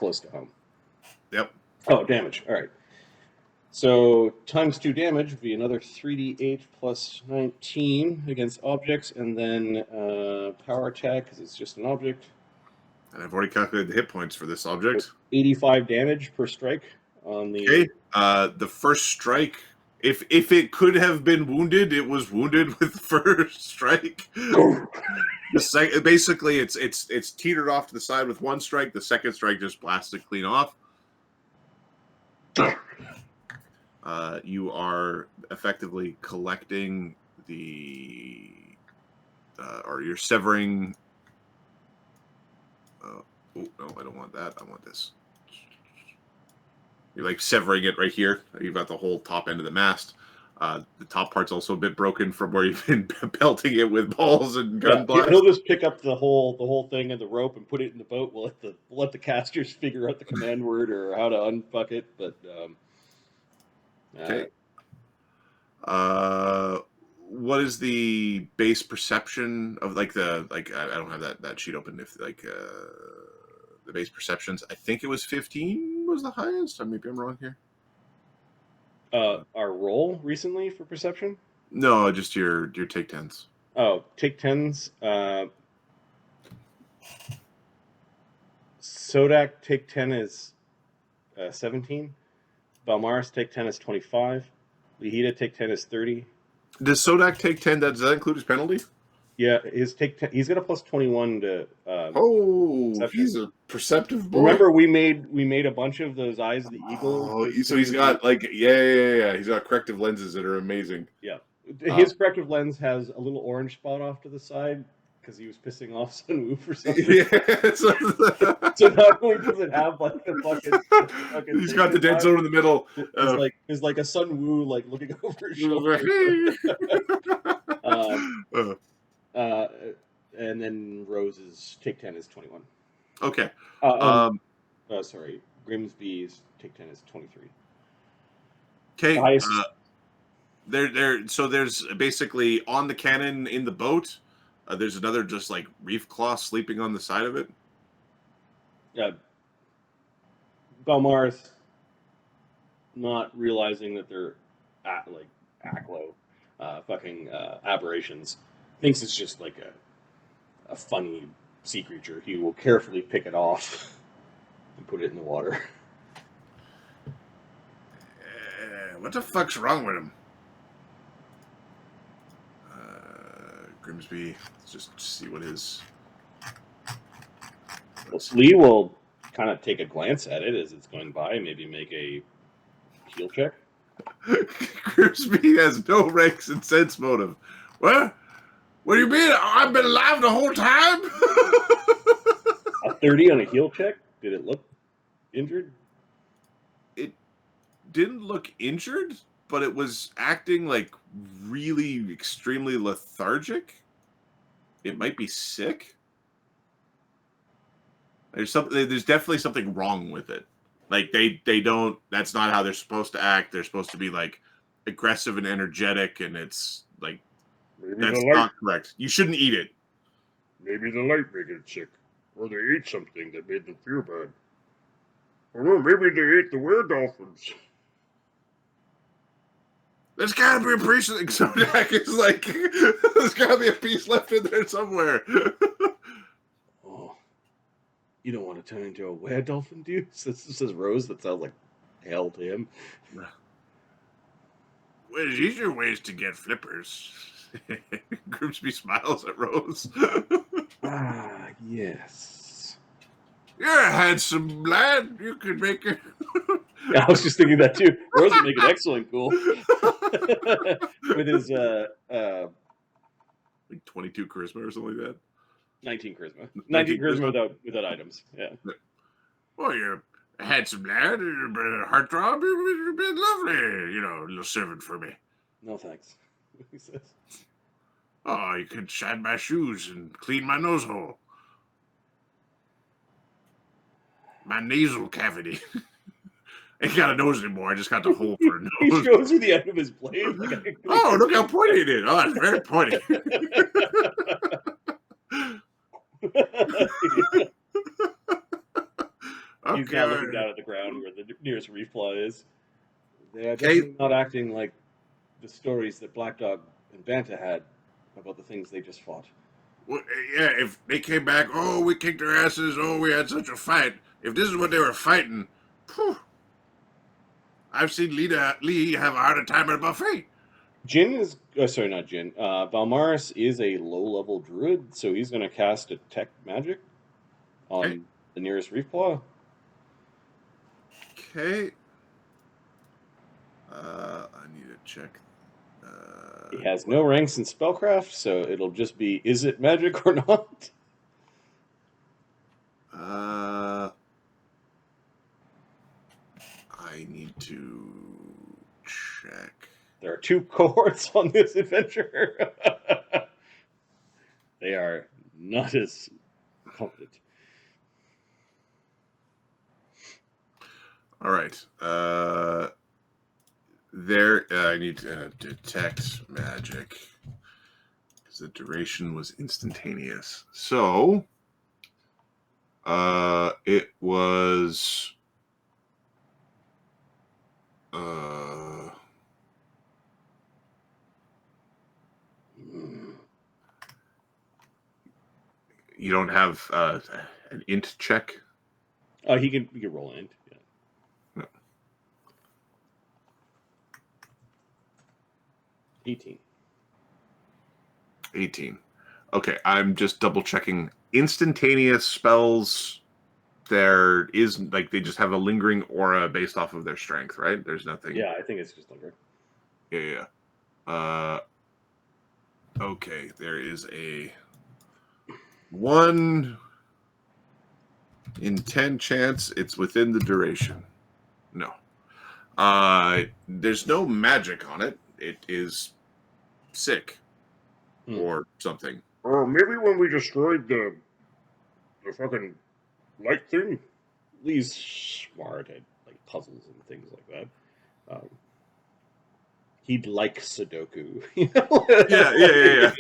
close to home. Yep. Oh, damage. All right. So times 2 damage would be another 3d8 plus 19 against objects, and then power attack because it's just an object. And I've already calculated the hit points for this object. 85 damage per strike on the. Okay. The first strike, if it could have been wounded, it was wounded with the first strike. Basically, it's teetered off to the side with one strike. The second strike just blasted clean off. You are effectively collecting or you're severing. Oh no, I don't want that. I want this. You're like severing it right here. You've got the whole top end of the mast. The top part's also a bit broken from where you've been pelting it with balls and gun blasts. He'll just pick up the whole thing and the rope and put it in the boat. We'll let the casters figure out the command word or how to unfuck it. But okay. What is the base perception of I don't have that sheet open. If the base perceptions, I think it was 15 was the highest. Maybe I'm wrong here. Our roll recently for perception? No, just your take 10s. Oh, take 10s. Sodak take 10 is 17. Balmaris take 10 is 25. Hida take 10 is 30. Does Sodak take 10? Does that include his penalty? Yeah, his take 10. He's got a plus 21 to. Perception. He's a perceptive boy. Remember, we made a bunch of those eyes of the eagle. Oh, so he's got yeah. He's got corrective lenses that are amazing. Yeah, his corrective lens has a little orange spot off to the side because he was pissing off Sun Wu for something. Yeah. So not only does it have like the fucking he's got the dead zone in the middle. It's like a Sun Wu like looking over his shoulder. And then Rose's take 10 is 21. Okay. Sorry, Grimsby's take 10 is 23. Okay. So there's basically on the cannon in the boat. There's another just like reef claw sleeping on the side of it. Yeah. Balmaris, not realizing that they're aberrations, thinks it's just like a funny sea creature. He will carefully pick it off and put it in the water. What the fuck's wrong with him? Grimsby, let's just see what his... Lee will kind of take a glance at it as it's going by, maybe make a heal check. Grimsby has no ranks and sense motive. What? What do you mean? I've been alive the whole time? A 30 on a heal check? Did it look injured? It didn't look injured, but it was acting like really extremely lethargic. It might be sick. There's definitely something wrong with it. Like they don't. That's not how they're supposed to act. They're supposed to be like aggressive and energetic, and it's like that's not correct. You shouldn't eat it. Maybe the light made it sick, or they ate something that made them feel bad. Or maybe they ate the were-dolphins. There's gotta be a piece of Sodak is like there's gotta be a piece left in there somewhere. Oh, you don't want to turn into a were-dolphin, do you? This says Rose. That sounds like hell to him. Well, there's easier ways to get flippers. Grimsby smiles at Rose. Yes. You're a handsome lad. You could make it. I was just thinking that too. Rose would make it excellent cool. With his like 22 charisma or something like that. 19 charisma. 19 charisma without items. Yeah. Well, you're a handsome lad, you're a heartthrob, you've been lovely, a little servant for me. No thanks. He says. Oh, you could shine my shoes and clean my nose hole. My nasal cavity. I ain't got a nose anymore. I just got the hole for a nose. He shows you the end of his blade. Oh, look how pointy it is. Oh, it's very pointy. He's Okay. now looking down at the ground where the nearest reef flaw is. They are Okay. definitely not acting like the stories that Black Dog and Banta had about the things they just fought. Well, yeah, if they came back, oh, we kicked their asses, oh, we had such a fight. If this is what they were fighting, phew, I've seen Lee have a harder time at a buffet. Jin is, sorry, not Jin. Balmaris is a low-level druid, so he's going to cast a tech magic on Okay. the nearest reef claw. Okay. I need to check. He has no ranks in spellcraft, so it'll just be, is it magic or not? I need to check. There are 2 cohorts on this adventure. They are not as competent. All right. I need to detect magic because the duration was instantaneous. So, it was. You don't have an int check? He can roll an int. Yeah. No. 18. 18. Okay, I'm just double checking. Instantaneous spells, there is, like, they just have a lingering aura based off of their strength, right? There's nothing. Yeah, I think it's just lingering. Yeah. Okay, there is a 1 in 10 chance it's within the duration. No. There's no magic on it. It is sick or something. Or maybe when we destroyed the fucking light thing. Lee's smart at like puzzles and things like that. He'd like Sudoku. You know? Yeah.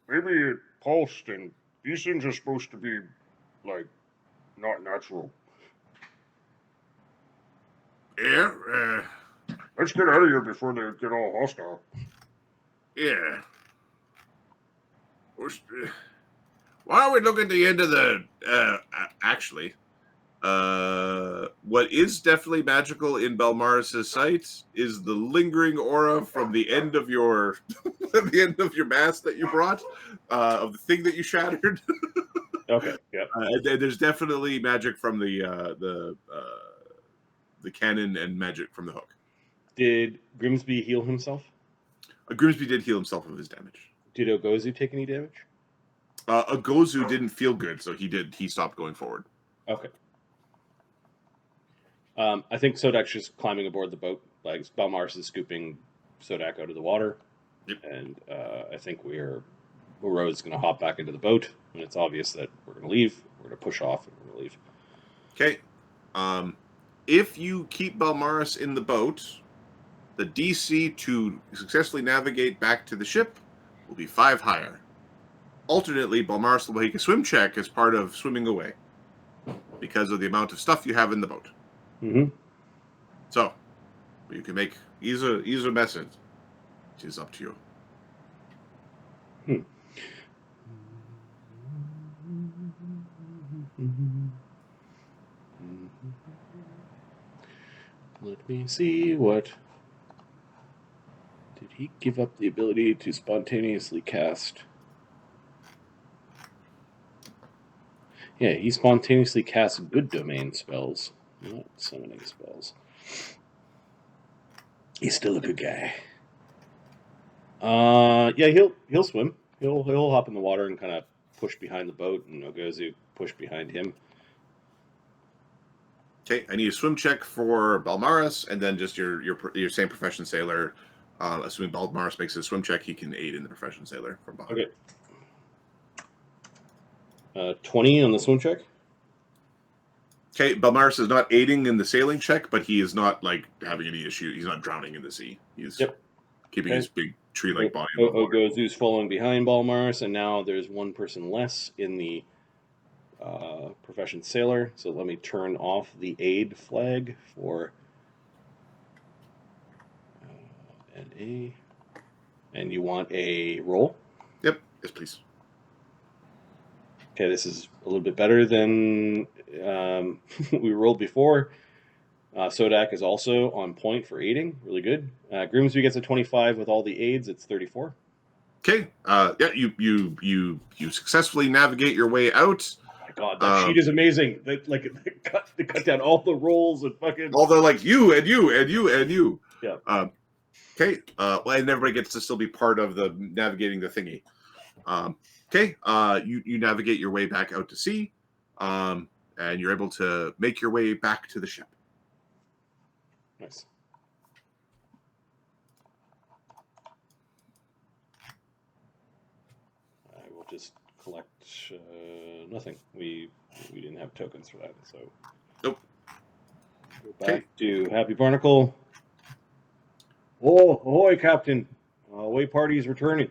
Maybe it pulsed, and these things are supposed to be like not natural. Yeah. Let's get out of here before they get all hostile. Yeah. Why don't we look at the end of the actually? What is definitely magical in Balmaris' sight is the lingering aura from the end of your the end of your mask that you brought, of the thing that you shattered. Okay. Yeah. There's definitely magic from the cannon and magic from the hook. Did Grimsby heal himself? Grimsby did heal himself of his damage. Did Ogozu take any damage? Ogozu didn't feel good, so he stopped going forward. Okay. I think Sodak's just climbing aboard the boat. Like Balmaris is scooping Sodak out of the water. Yep. And I think Rose's going to hop back into the boat, and it's obvious that we're going to leave. We're going to push off, and we're going to leave. Okay. If you keep Balmaris in the boat, the DC to successfully navigate back to the ship will be 5 higher. Alternately, Balmaris will make a swim check as part of swimming away because of the amount of stuff you have in the boat. Mm-hmm. So, you can make either message. It is up to you. Let me see what... Did he give up the ability to spontaneously cast? Yeah, he spontaneously casts good domain spells, not summoning spells. He's still a good guy. Yeah, he'll swim. He'll hop in the water and kind of push behind the boat, and Ogozu push behind him. Okay, I need a swim check for Balmaris, and then just your same profession sailor. Assuming Balmaris makes a swim check, he can aid in the profession sailor from behind. Okay. 20 on the swim check. Okay, Balmaris is not aiding in the sailing check, but he is not like having any issue. He's not drowning in the sea. He's keeping his big tree-like body. In the water. Ogozu's following behind Balmaris, and now there's one person less in the profession sailor. So let me turn off the aid flag for NA. And you want a roll? Yep. Yes, please. Okay, this is a little bit better than we rolled before. Sodak is also on point for aiding. Really good. Grimsby gets a 25 with all the aids. It's 34. Okay. Yeah, you successfully navigate your way out. Oh my god, that sheet is amazing. They cut down all the rolls and fucking. Although, like you and you and you and you. Yeah. Okay. Well, and everybody gets to still be part of the navigating the thingy. Okay. You navigate your way back out to sea, and you're able to make your way back to the ship. Nice. I will just collect nothing. We didn't have tokens for that, so. Nope. Go back to Happy Barnacle. Oh, ahoy, Captain! Away party is returning.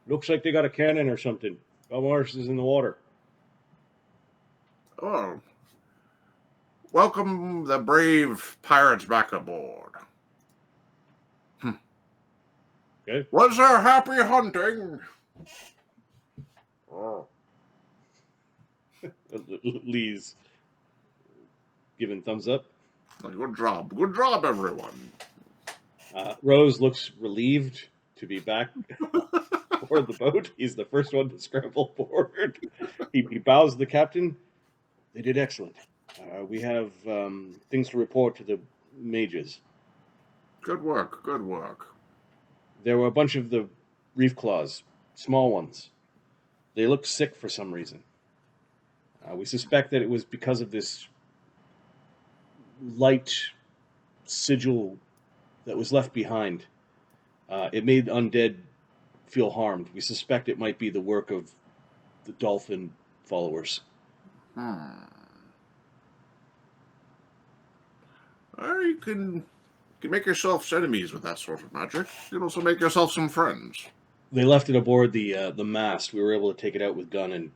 Looks like they got a cannon or something. Balmaris is in the water. Oh. Welcome the brave pirates back aboard. Okay. Was there happy hunting? Oh. Lee's giving thumbs up. Good job, everyone. Rose looks relieved to be back aboard the boat. He's the first one to scramble forward. He bows to the captain. They did excellent. We have things to report to the mages. Good work. There were a bunch of the reef claws, small ones. They looked sick for some reason. We suspect that it was because of this light sigil that was left behind. It made undead feel harmed. We suspect it might be the work of the dolphin followers. You can make yourself enemies with that sort of magic. You can also make yourself some friends. They left it aboard the mast. We were able to take it out with gun and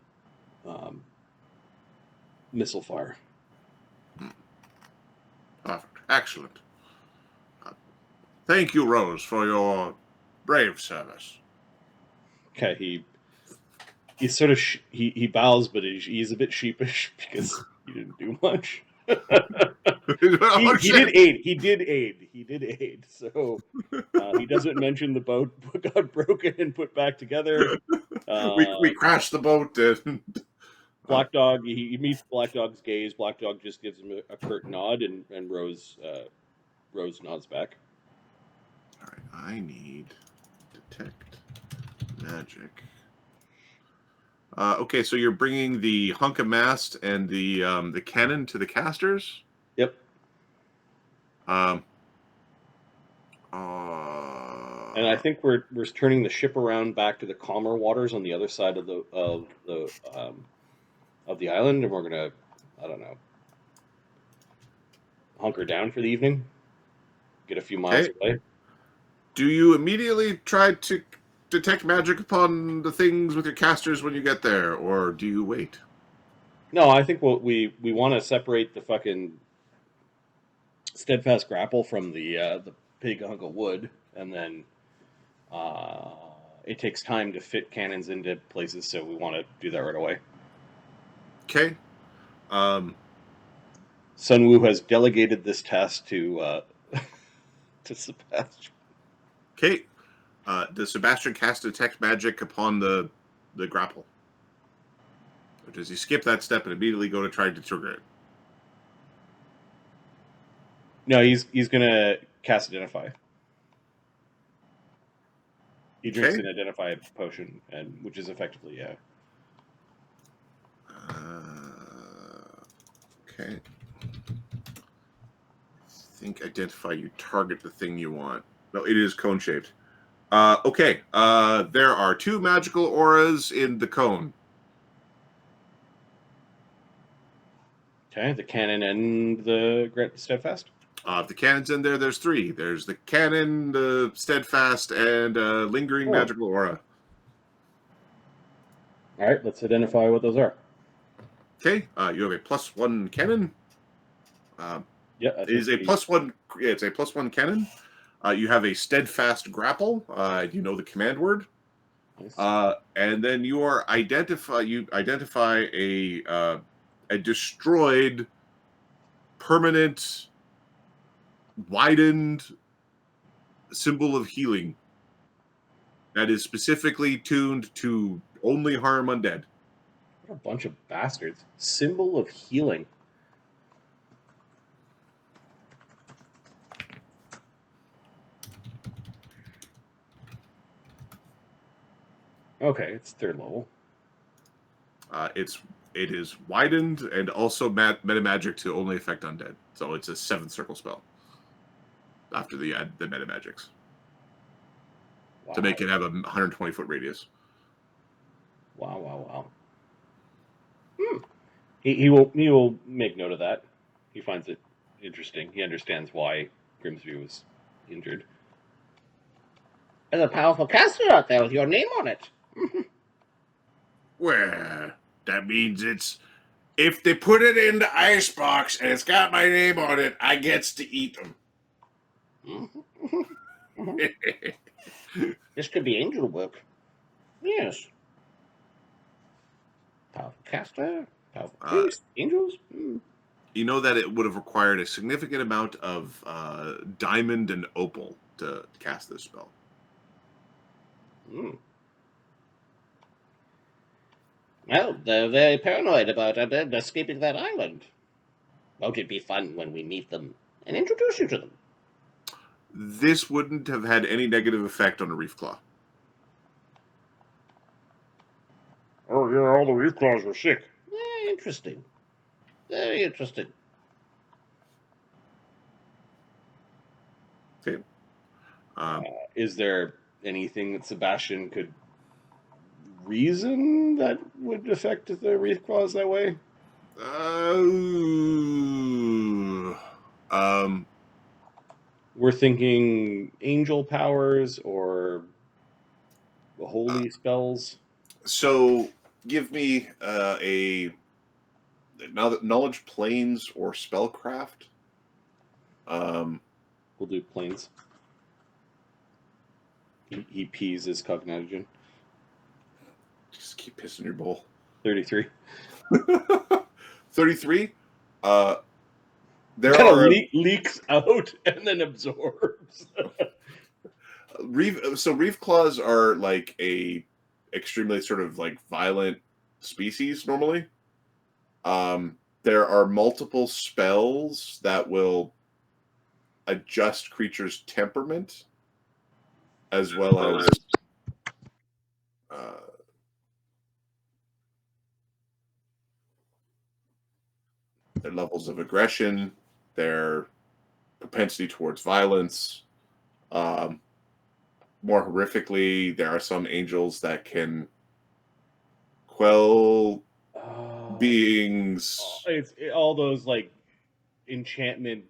missile fire. Perfect. Excellent. Thank you, Rose, for your brave service. Okay, he sort of he bows, but he's a bit sheepish because he didn't do much. he did aid. So he doesn't mention the boat got broken and put back together. We crashed the boat. Black Dog, he meets Black Dog's gaze. Black Dog just gives him a curt nod, and Rose nods back. All right, I need detect magic. Okay, so you're bringing the hunk of mast and the cannon to the casters. Yep. And I think we're turning the ship around back to the calmer waters on the other side of the island, and we're gonna, I don't know, hunker down for the evening, get a few miles away. Do you immediately try to detect magic upon the things with your casters when you get there, or do you wait? No, I think we want to separate the fucking steadfast grapple from the pig hunk of wood, and then it takes time to fit cannons into places, so we want to do that right away. Okay. Sunwoo has delegated this task to Sebastian. Okay. Does Sebastian cast detect magic upon the grapple? Or does he skip that step and immediately go to try to trigger it? No, he's gonna cast Identify. He drinks an Identify potion, which is effectively, yeah. Okay. I think Identify, you target the thing you want. No, it is cone-shaped. Okay. There are 2 magical auras in the cone. Okay, the cannon and the Steadfast? If the cannon's in there, there's 3. There's the cannon, the steadfast, and lingering magical aura. All right, let's identify what those are. Okay, you have a +1 cannon. Yeah, it is a +1. Yeah, it's a +1 cannon. You have a steadfast grapple. You know the command word. Nice. And then you identify a destroyed, permanent, widened symbol of healing that is specifically tuned to only harm undead. What a bunch of bastards. Symbol of healing. Okay, it's 3rd level. It is widened and also meta magic to only affect undead. So it's a 7th circle spell after the meta magics. Wow. To make it have a 120-foot radius. Wow. He will make note of that. He finds it interesting. He understands why Grimsby was injured. There's a powerful caster out there with your name on it. Well, that means it's... If they put it in the icebox and it's got my name on it, I gets to eat them. This could be angel work. Yes. Powerful caster, powerful priest, angels. You know that it would have required a significant amount of diamond and opal to cast this spell. Well, they're very paranoid about undead escaping that island. Won't it be fun when we meet them and introduce you to them? This wouldn't have had any negative effect on a reef claw. Oh, yeah, all the reef claws were sick. Interesting. Very interesting. Okay. Is there anything that Sebastian could reason that would affect the reef claws that way? We're thinking angel powers or holy spells. So give me a knowledge planes or spellcraft. We'll do planes. He pees his cognition. Just keep pissing your bowl. 33. 33. There kind are of leaks out and then absorbs. Reef claws are like a extremely sort of like violent species normally. There are multiple spells that will adjust creatures' temperament as well as their levels of aggression, their propensity towards violence. More horrifically, there are some angels that can quell beings. It's all those like enchantment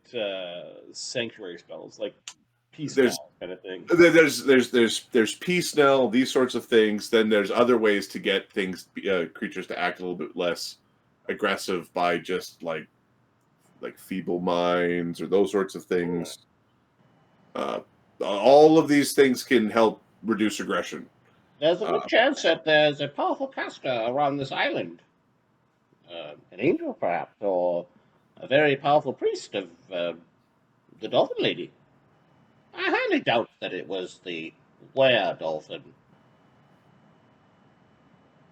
sanctuary spells, like peace spell kind of thing. There's peace knell, these sorts of things. Then there's other ways to get creatures to act a little bit less aggressive by just like feeble minds or those sorts of things. All of these things can help reduce aggression. There's a good chance that there's a powerful caster around this island. An angel, perhaps, or a very powerful priest of the Dolphin Lady. I highly doubt that it was the were-dolphin.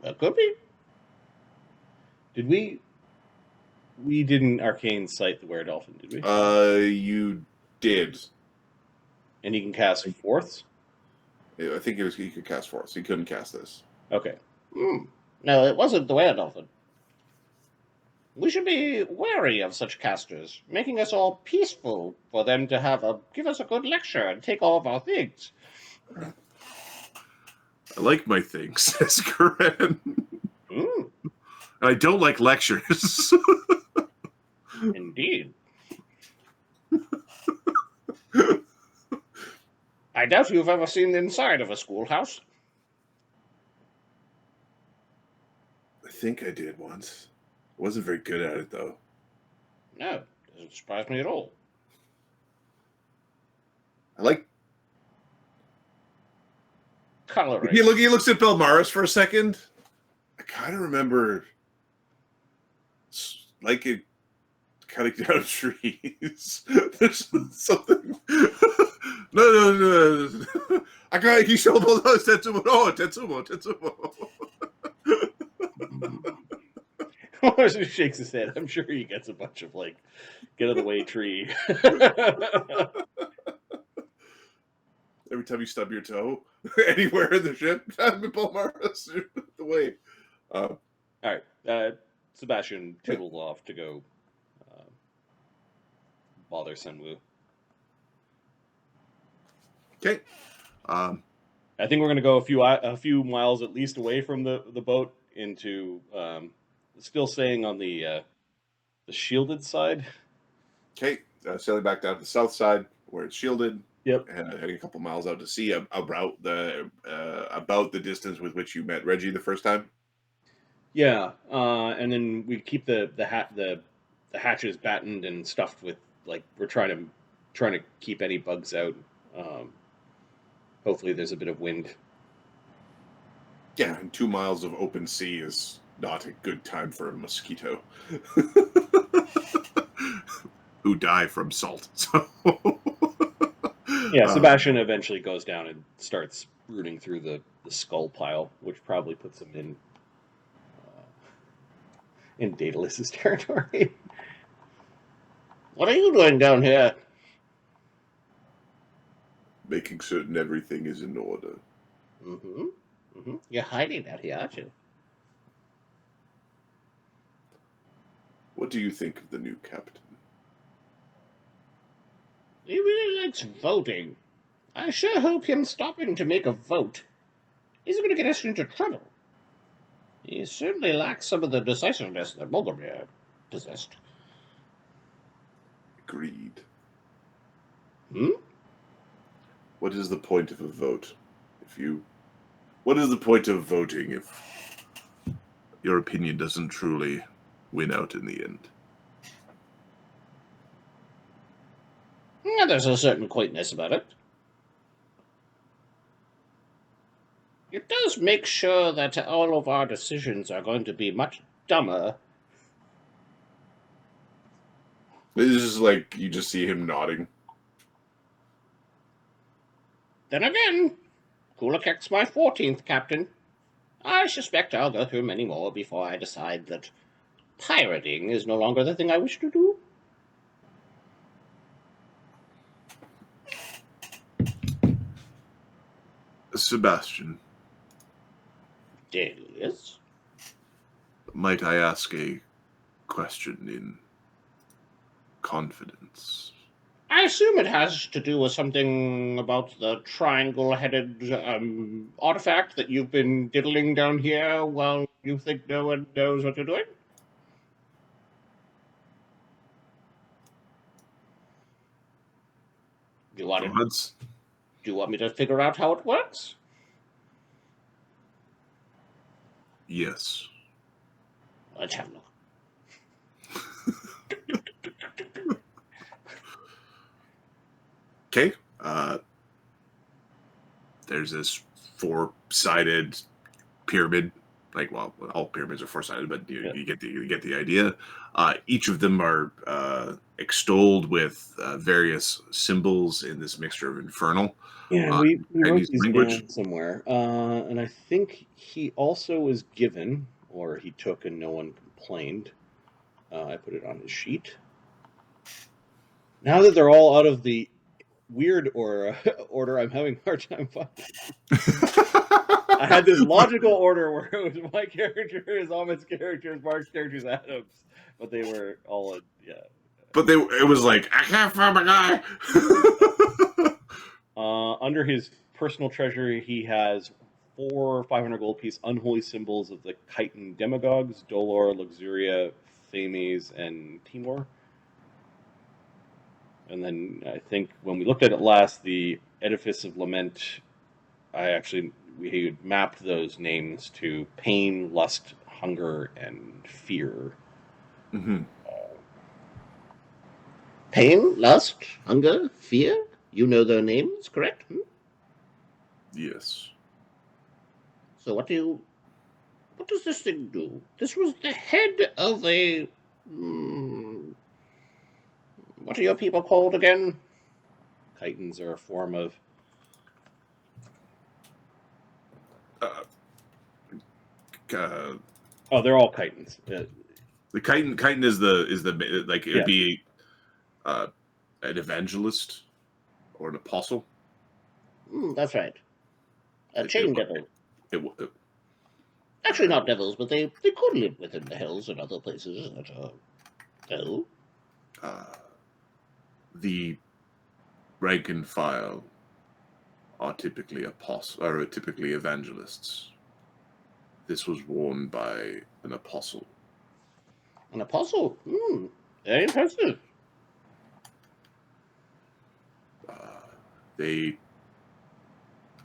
It could be. Did we didn't arcane sight the were-dolphin, did we? You did. And he can cast fourths? I think he could cast fourths. He couldn't cast this. Okay. No, it wasn't the were-dolphin. We should be wary of such casters, making us all peaceful for them to give us a good lecture and take all of our things. I like my things, says Karen. I don't like lectures. Indeed. I doubt you've ever seen the inside of a schoolhouse. I think I did once. I wasn't very good at it, though. No, doesn't surprise me at all. I like... Coloring. He looks at Balmaris for a second. I kind of remember like it cutting down trees. There's something. No. I got Tetsumo. He shakes his head. I'm sure he gets a bunch of like, get out of the way tree. Every time you stub your toe anywhere in the ship, Balmaris the way. All right, Sebastian tootled off to go bother Sunwoo. Okay. I think we're going to go a few miles at least away from the boat into still staying on the shielded side. Okay, sailing back down to the south side where it's shielded. Yep. Heading a couple miles out to sea about the distance with which you met Reggie the first time. Yeah, and then we keep the hatches battened and stuffed with like we're trying to keep any bugs out. Hopefully, there's a bit of wind. Yeah, and 2 miles of open sea is not a good time for a mosquito who die from salt. So. Yeah, Sebastian eventually goes down and starts rooting through the skull pile, which probably puts him in Daedalus's territory. What are you doing down here? Making certain everything is in order. You're hiding out here, aren't you? What do you think of the new captain? He really likes voting. I sure hope him stopping to make a vote isn't going to get us into trouble. He certainly lacks some of the decisiveness that Balmaris possessed. Agreed. Hmm? What is the point of a vote? What is the point of voting if your opinion doesn't truly win out in the end? Yeah, there's a certain quaintness about it. It does make sure that all of our decisions are going to be much dumber. This is like you just see him nodding. Then again, Kulakek's my 14th captain. I suspect I'll go through many more before I decide that pirating is no longer the thing I wish to do. Sebastian, Daedalus? might I ask a question in confidence? I assume it has to do with something about the triangle-headed artifact that you've been diddling down here while you think no one knows what you're doing? Do you want me to figure out how it works? Yes. Let's have a look. Okay. There's this 4-sided pyramid. Like, well, all pyramids are 4-sided, but you get the idea. Each of them are extolled with various symbols in this mixture of infernal. Yeah, we wrote Chinese these language. down somewhere, and I think he also was given, or he took, and no one complained. I put it on his sheet. Now that they're all out of the weird order, I'm having a hard time finding. I had this logical order where it was my characters, Ahmed's characters, Mark's characters, Adam's, but they were all But it was like, I can't find my guy. Under his personal treasury, he has 4 500 gold piece unholy symbols of the Kyton demagogues: Dolor, Luxuria, Thames, and Timor. And then I think when we looked at it last, the Edifice of Lament, we had mapped those names to pain, lust, hunger, and fear. Mm-hmm. Pain, lust, hunger, fear. You know their names, correct? Yes. So what does this thing do? This was the head of a... what are your people called again? Kytons are a form of... oh, they're all Kytons. The chiton is the like it would be an evangelist or an apostle. That's right. A chain devil. Actually, not devils, but they could live within the hills and other places that are hell. The rank and file are typically evangelists. This was worn by an apostle. An apostle? Very impressive. I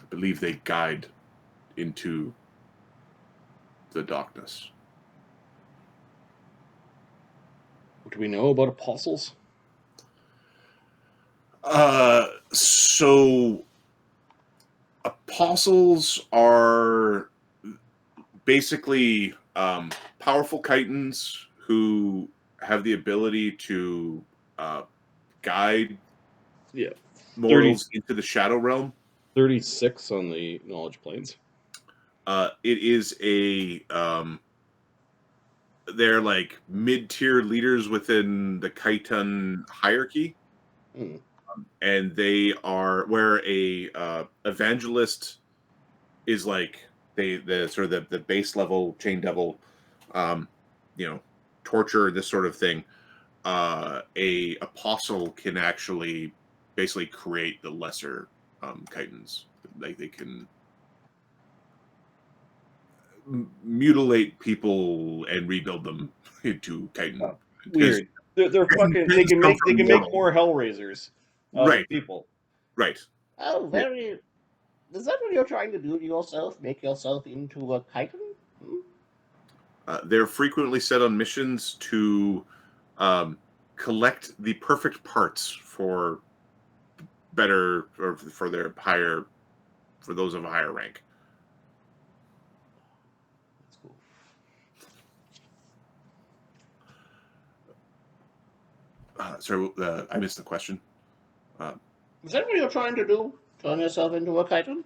believe they guide into the darkness. What do we know about apostles? So apostles are basically powerful Kytons who have the ability to guide mortals into the shadow realm. 36 on the knowledge planes. It is they're like mid-tier leaders within the Kyton hierarchy. And they are where a evangelist is like the sort of the base level chain devil, torture, this sort of thing. A apostle can actually basically create the lesser Kytons. Like they can mutilate people and rebuild them into Kyton. Weird. They're fucking. They can make more Hellraisers. Right. People. Right. Oh, very. Is that what you're trying to do to yourself? Make yourself into a Kyton? They're frequently set on missions to collect the perfect parts for better or for their higher, for those of a higher rank. That's cool. Sorry, I missed the question. Is that what you're trying to do? Turn yourself into a Kyton?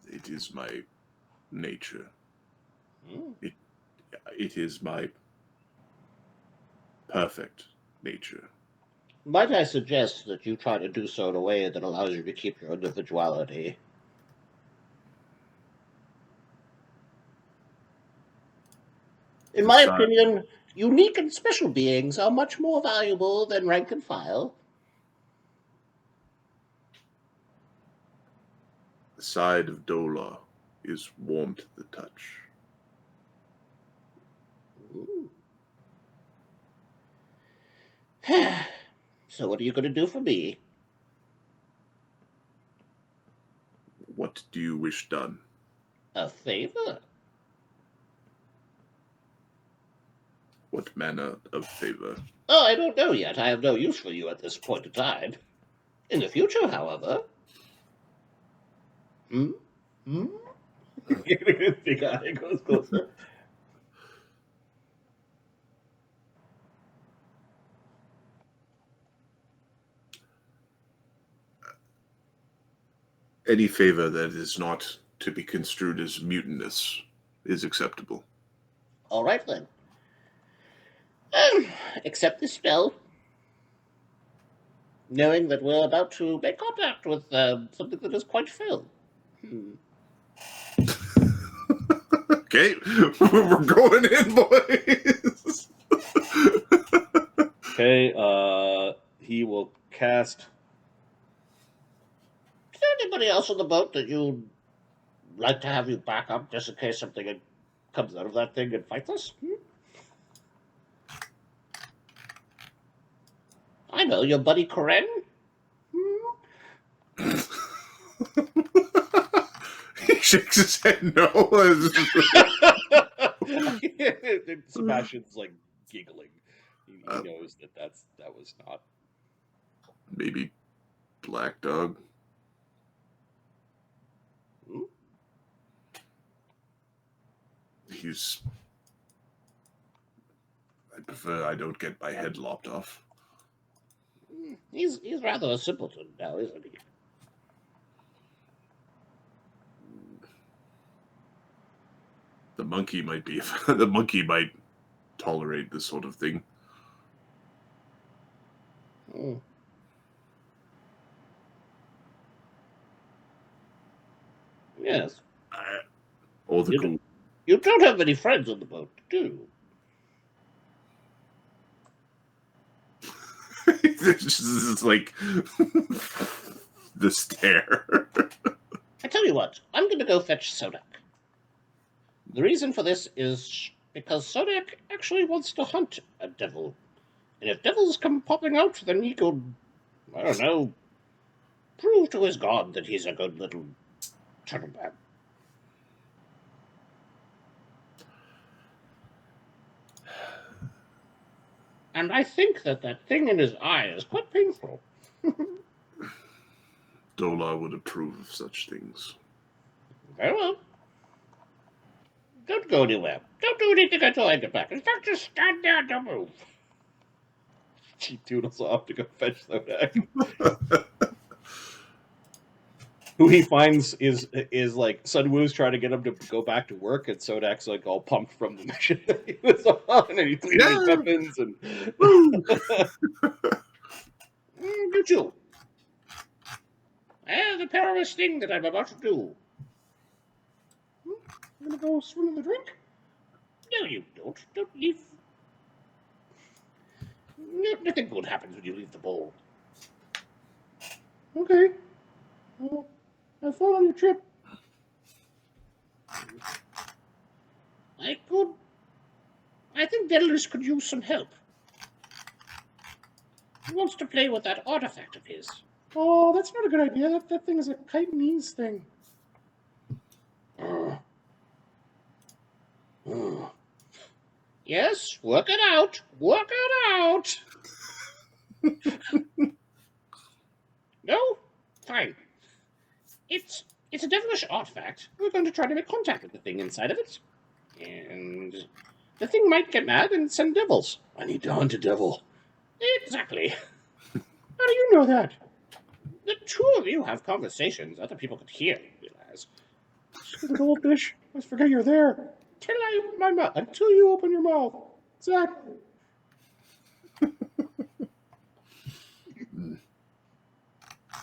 It is my nature. It is my perfect nature. Might I suggest that you try to do so in a way that allows you to keep your individuality? In my opinion, unique and special beings are much more valuable than rank and file. The side of Dola is warm to the touch. So what are you going to do for me? What do you wish done? A favor? What manner of favor? Oh, I don't know yet. I have no use for you at this point in time. In the future, however... Big eye goes closer. Any favor that is not to be construed as mutinous is acceptable. All right, then. Accept this spell, knowing that we're about to make contact with something that is quite filled. Okay, we're going in, boys. Okay, he will cast. Is there anybody else on the boat that you'd like to have you back up just in case something comes out of that thing and fights us? I know your buddy Koren. He shakes his head no. Sebastian's like giggling. He knows that was not. Maybe Black Dog. Hmm? I prefer I don't get my head lopped off. He's rather a simpleton now, isn't he? The monkey might be. The monkey might tolerate this sort of thing. Hmm. Yes. Or the ghoul. You don't have many friends on the boat, do you? This is like the stare. I tell you what, I'm going to go fetch Sodak. The reason for this is because Sodak actually wants to hunt a devil. And if devils come popping out, then he could, I don't know, prove to his god that he's a good little turtleman. And I think that thing in his eye is quite painful. Dola would approve of such things. Very well. Don't go anywhere. Don't do anything until I get back. In fact, just stand there and don't move. She doodles off to go fetch Sodak. Who he finds is like Sunwoo's trying to get him to go back to work, and Sodak's like all pumped from the mission that he was on, and he's cleaning his weapons and. You too. I have a perilous thing that I'm about to do. I'm gonna go swim in the drink. No, you don't. Don't leave. Nothing good happens when you leave the bowl. Okay. Well, have fun on your trip. I think Daedalus could use some help. He wants to play with that artifact of his. Oh, that's not a good idea. That thing is a Kytonese thing. Yes, work it out. Work it out. No? Fine. It's a devilish artifact. We're going to try to make contact with the thing inside of it. And the thing might get mad and send devils. I need to hunt a devil. Exactly. How do you know that? The two of you have conversations other people could hear, you realize. Stupid goldfish. Let's forget you're there. Until I open my mouth. Until you open your mouth. Exactly.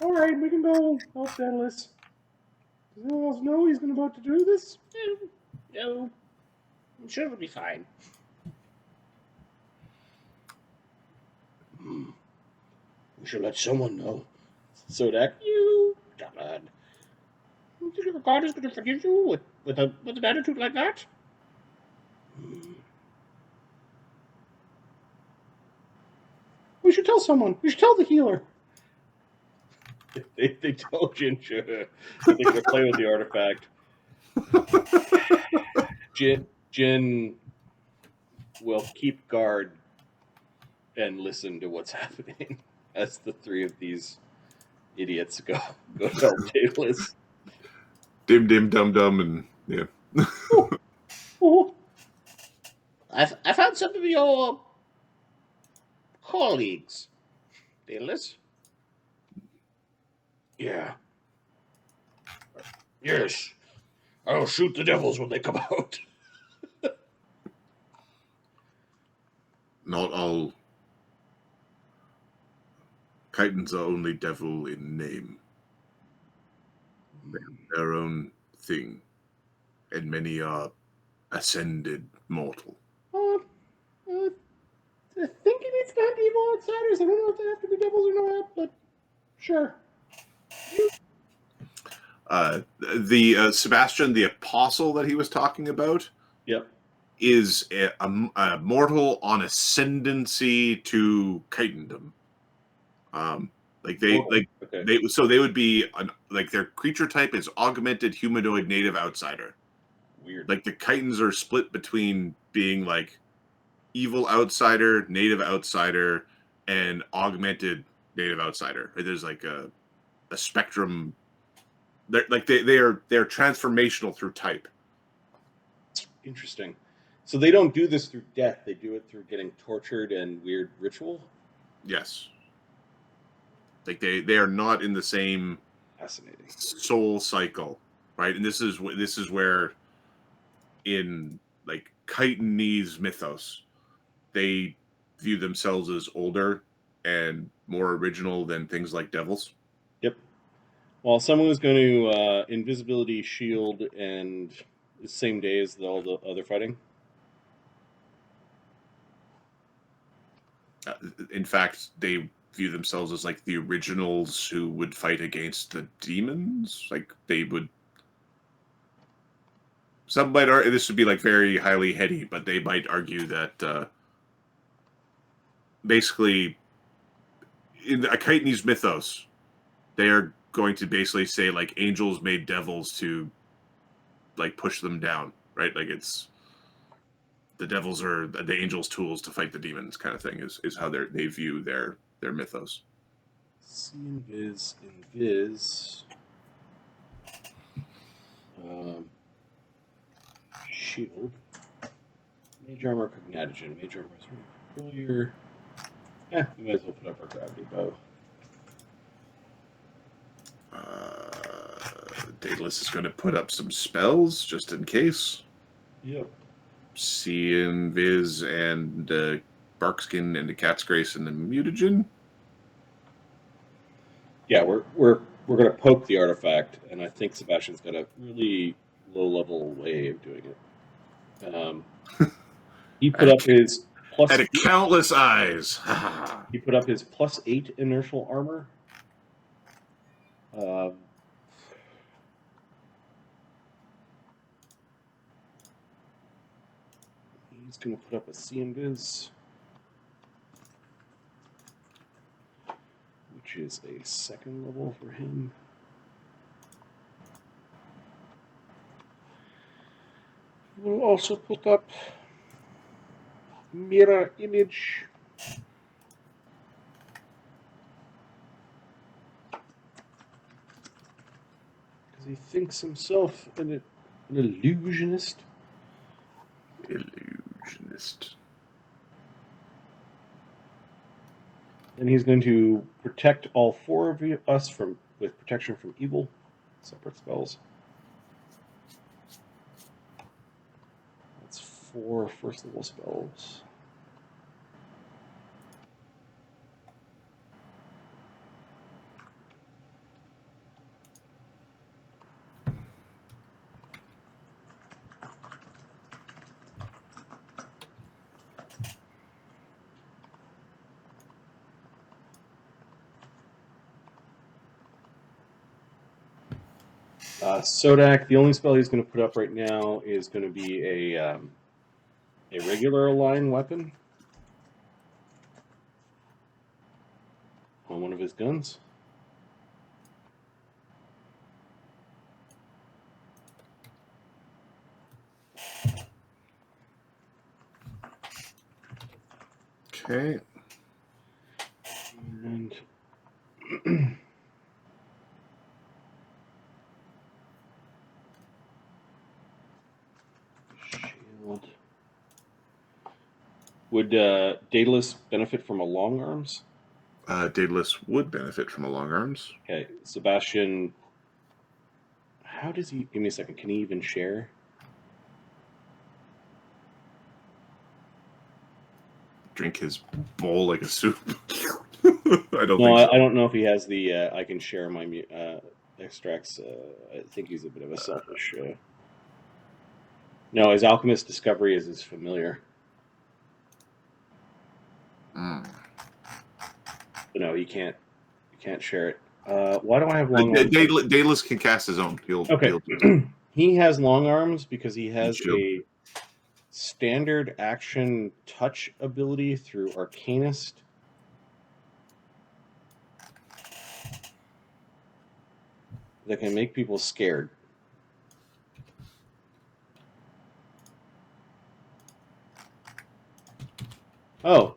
All right, we can go help Daedalus. Does anyone else know he's about to do this? No. I'm sure it'll be fine. We should let someone know. Sodak, you dullard. You think your god is going to forgive you with an attitude like that? We should tell someone. We should tell the healer. They tell Ginger that they're going to play with the artifact. Jin will keep guard and listen to what's happening as the three of these idiots go tell Daedalus. Dim dim dum dum and yeah. Oh, I found some of your colleagues, Daedalus. Yeah. Yes. I'll shoot the devils when they come out. Not all Kytons are only devil in name. They have their own thing, and many are ascended mortal. I think he needs to have evil outsiders. I don't know if they have to be devils or not, but sure. The Sebastian, the apostle that he was talking about, Yep. is a mortal on ascendancy to Kytondom. Like they Oh, like okay. they would be like their creature type is augmented humanoid native outsider. Weird. Like the Kytons are split between being like evil outsider, native outsider, and augmented native outsider. There's like a spectrum. They're like they're transformational through type. Interesting. So they don't do this through death. They do it through getting tortured and weird ritual. Yes. Like they are not in the same Fascinating. soul cycle, right? And this is where in like Kytonese mythos, they view themselves as older and more original than things like devils. Yep. Well, someone was going to invisibility shield and the same day as all the other fighting. In fact, they view themselves as like the originals who would fight against the demons. Like they would. Some might argue this would be like very highly heady, but they might argue that basically in the Kytonese mythos, they are going to basically say like angels made devils to like push them down, right? Like it's the devils are the angels' tools to fight the demons, kind of thing. Is how they view their mythos. See invis. Shield. Mage armor, cognitogen. Mage armor is familiar. Yeah, we might as well put up our gravity bow. Daedalus is going to put up some spells just in case. Yep. See invis and Barkskin and the Cat's Grace and the Mutagen. Yeah, we're gonna poke the artifact, and I think Sebastian's got a really low level way of doing it. He put up his plus. Had countless eyes. He put up his +8 inertial armor. He's going to put up a C-Invis, which is a 2nd level for him. We'll also put up Mirror Image. Because he thinks himself an illusionist. And he's going to protect all 4 of us with protection from evil, separate spells. That's 4 first level spells. Sodak, the only spell he's going to put up right now is going to be a regular align weapon on one of his guns. Okay. And shield. Would Daedalus benefit from a long arms? Daedalus would benefit from a long arms. Okay, Sebastian. How does he? Give me a second. Can he even share? Drink his bowl like a soup. I don't No, think so. I don't know if he has the. I can share my extracts. I think he's a bit of a selfish. No, his alchemist discovery is his familiar. But no, he can't. You can't share it. Why do I have long arms? Daedalus can cast his own. Okay. He has long arms because he has Shield. a standard action touch ability through Arcanist. that can make people scared. Oh,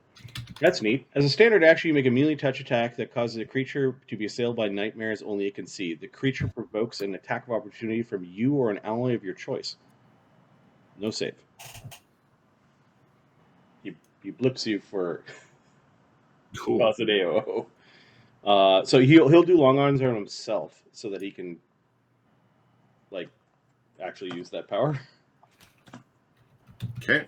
that's neat. As a standard action, you make a melee touch attack that causes a creature to be assailed by nightmares only it can see. The creature provokes an attack of opportunity from you or an ally of your choice. No save. He blips you for Cool. positive AOO. So he'll do long arms on himself so that he can like actually use that power. Okay.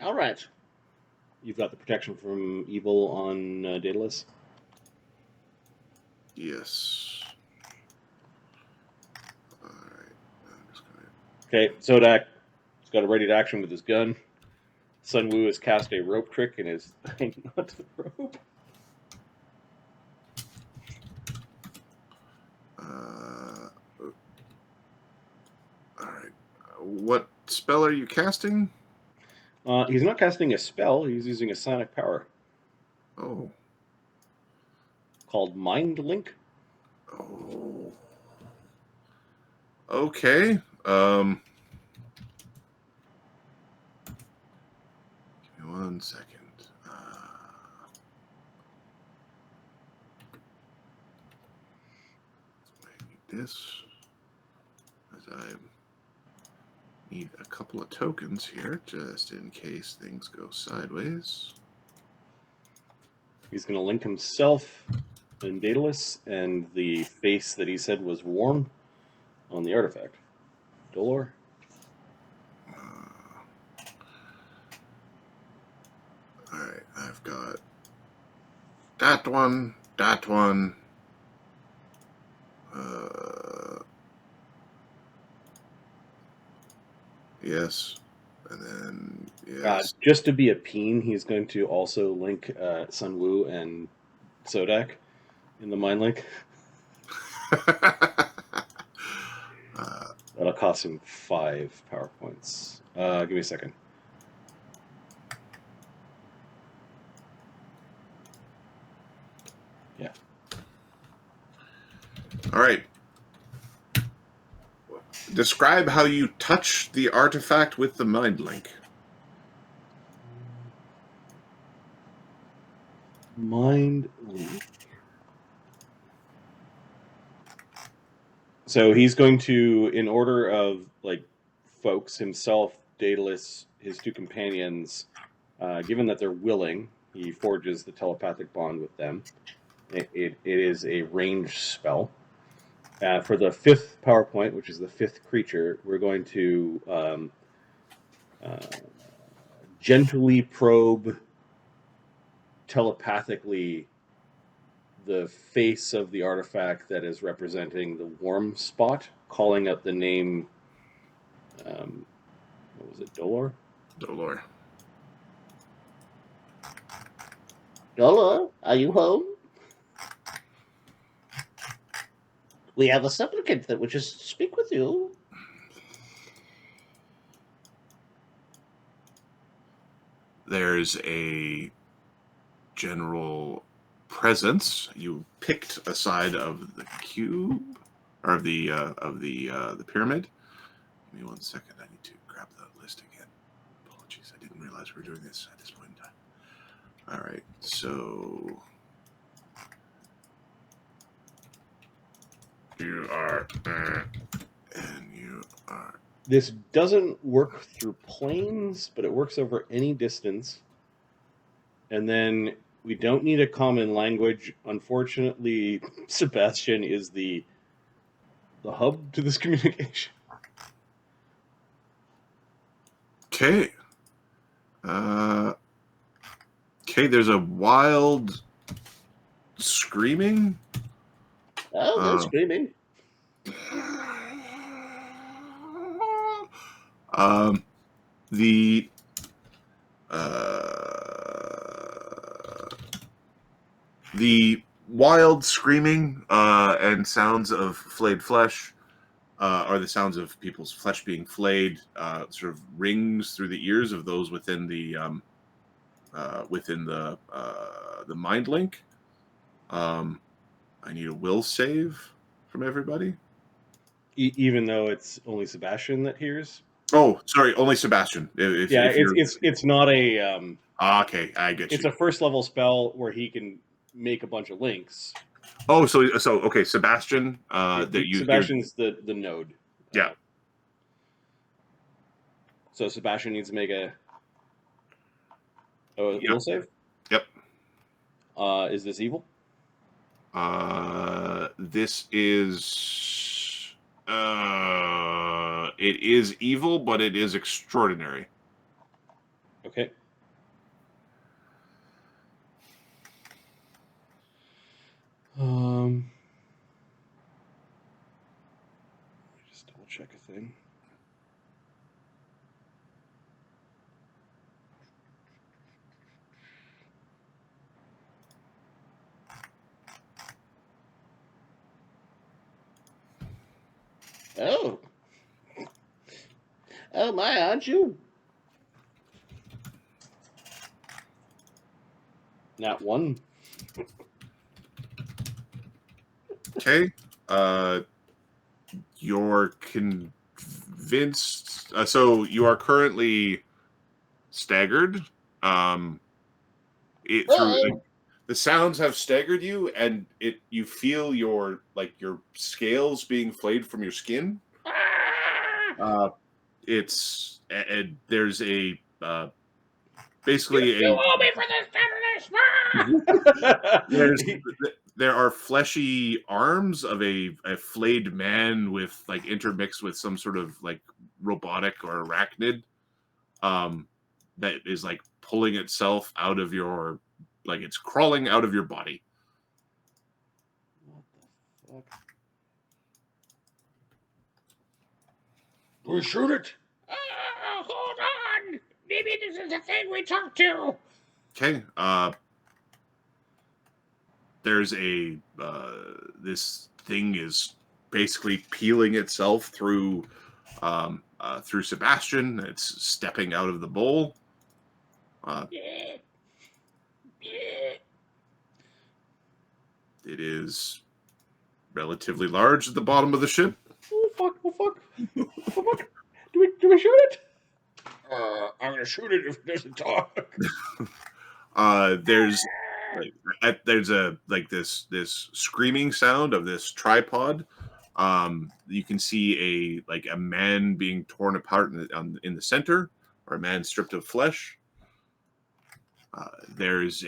All right. You've got the protection from evil on Daedalus. Yes. All right. I'm just gonna... Okay, Sodak has got a ready to action with his gun. Sun Wu has cast a rope trick and is hanging onto the rope. All right. What spell are you casting? He's not casting a spell. He's using a sonic power Oh. called Mind Link. Oh. Okay. Give me 1 second. I need this, as I need a couple of tokens here, just in case things go sideways. He's going to link himself and Daedalus and the face that he said was warm on the artifact. Dolor. Alright, I've got that one, that one. Yes. And then, yes. Just to be a peen, he's going to also link Sun Wu and Sodak in the Mind Link. That'll cost him 5 power points. Give me a second. Yeah. All right. Describe how you touch the artifact with the mind link. Mind Link. So he's going to, in order of like folks, himself, Daedalus, his 2 companions, given that they're willing, he forges the telepathic bond with them. It is a ranged spell. For the 5th power point, which is the 5th creature, we're going to gently probe telepathically the face of the artifact that is representing the warm spot, calling up the name, what was it, Dolor? Dolor. Dolor, are you home? We have a supplicant that wishes to speak with you. There's a general presence. You picked a side of the cube, or of the pyramid. Give me 1 second. I need to grab the list again. Apologies, I didn't realize we were doing this at this point in time. All right, so you are, and you are. This doesn't work through planes, but it works over any distance. And then we don't need a common language. Unfortunately, Sebastian is the hub to this communication. Okay. Okay, there's a wild screaming. Oh, no screaming. The The wild screaming and sounds of flayed flesh, or the sounds of people's flesh being flayed, sort of rings through the ears of those within the mind link. I need a will save from everybody. Even though it's only Sebastian that hears. Oh, sorry, only Sebastian. It's not a. Okay, I get you. It's a first level spell where he can make a bunch of links. Oh, so okay, Sebastian. Sebastian's the node. Yeah. So Sebastian needs to make a will save. Yep. Is this evil? This is. It is evil, but it is extraordinary. Okay. Just double check a thing. Oh. Oh my, aren't you? Nat 1. Okay. You're convinced. So you are currently staggered. The sounds have staggered you, and you feel your scales being flayed from your skin. There's a basically You owe me for this tenderness. there are fleshy arms of a flayed man with intermixed with some sort of robotic or arachnid that is pulling itself out of your it's crawling out of your body. What the fuck? Do we shoot it? Hold on. Maybe this is the thing we talked to. Okay. There's a this thing is basically peeling itself through Sebastian. It's stepping out of the bowl. It is relatively large at the bottom of the ship. Oh fuck! Oh fuck! Oh fuck! Do we shoot it? I'm gonna shoot it if it doesn't talk. There's this screaming sound of this tripod. You can see a man being torn apart in the center, or a man stripped of flesh. There's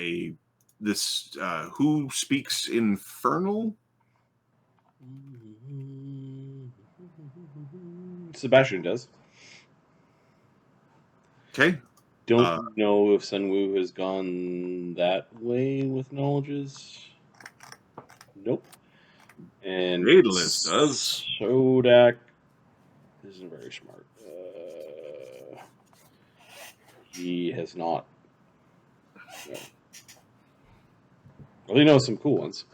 who speaks infernal? Sebastian does. Okay. Don't know if Sunwoo has gone that way with knowledges. Nope. And Daedalus does. Sodak isn't very smart. He has not. No. Well, he knows some cool ones.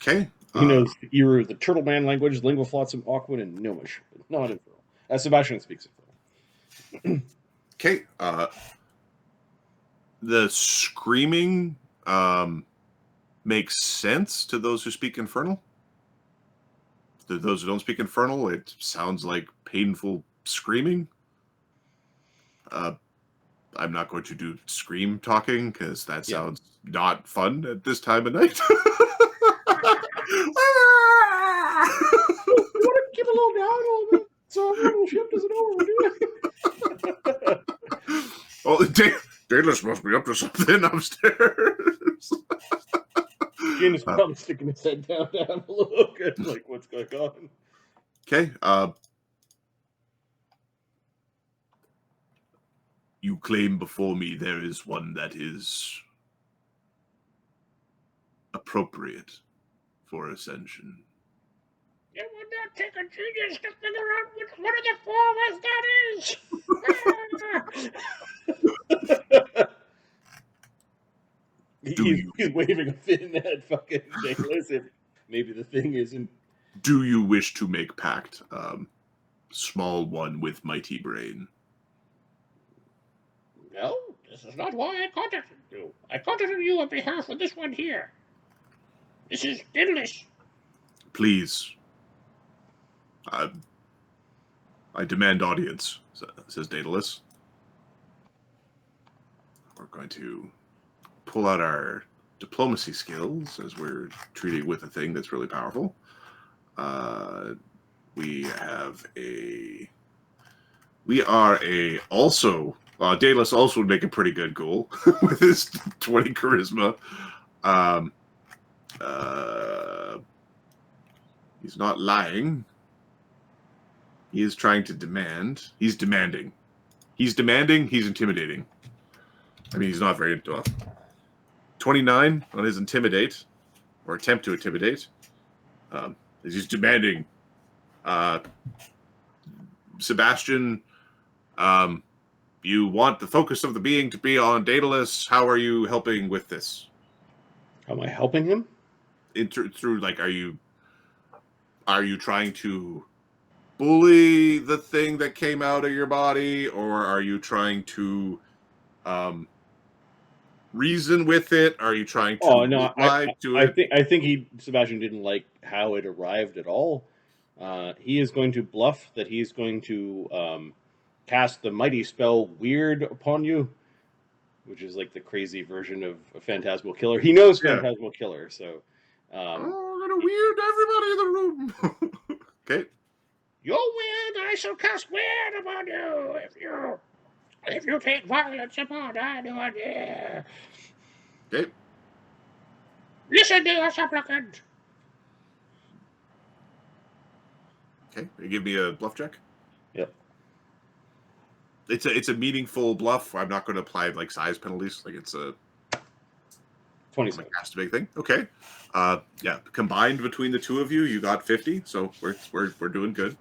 Okay. He knows the Turtle Man language, Lingua Flotsam, Aquan, and Gnomish, but not Infernal. Sebastian speaks Infernal. Okay. The screaming makes sense to those who speak Infernal. To those who don't speak Infernal, it sounds like painful screaming. I'm not going to do scream talking because that sounds not fun at this time of night. You want to keep a little down a little bit so the little ship doesn't overdo it. Oh, Daedalus must be up to something upstairs. Jin is probably sticking his head down to have a look at what's going on. Okay. You claim before me there is one that is appropriate for ascension. It would not take a genius to figure out which one of the 4 of us that is. He's waving a fin at fucking Daedalus if maybe the thing isn't. Do you wish to make pact? Small one with mighty brain. No, this is not why I contacted you. I contacted you on behalf of this one here. This is Daedalus. Please. I demand audience, says Daedalus. We're going to pull out our diplomacy skills as we're treating with a thing that's really powerful. We are also, Daedalus also would make a pretty good goal with his 20 charisma. He's not lying. He is trying to demand. He's demanding. He's intimidating. I mean, he's not very tough. 29 on his intimidate, or attempt to intimidate. He's demanding. Sebastian, you want the focus of the being to be on Daedalus. How are you helping with this? Am I helping him? Through like, are you trying to bully the thing that came out of your body, or are you trying to reason with it? Are you trying to I think Sebastian didn't like how it arrived at all. He is going to bluff that he's going to cast the mighty spell Weird upon you, which is like the crazy version of a Phantasmal Killer. He knows Phantasmal Killer, so we're gonna weird everybody in the room. Okay. You're weird. I shall cast weird upon you if you take violence upon anyone here. Okay. Listen, dear supplicant. Okay. You give me a bluff check. Yep. It's a meaningful bluff. I'm not going to apply like size penalties. Like it's a 27. Has to be a thing. Okay. Yeah. Combined between the two of you, you got 50. So we're doing good.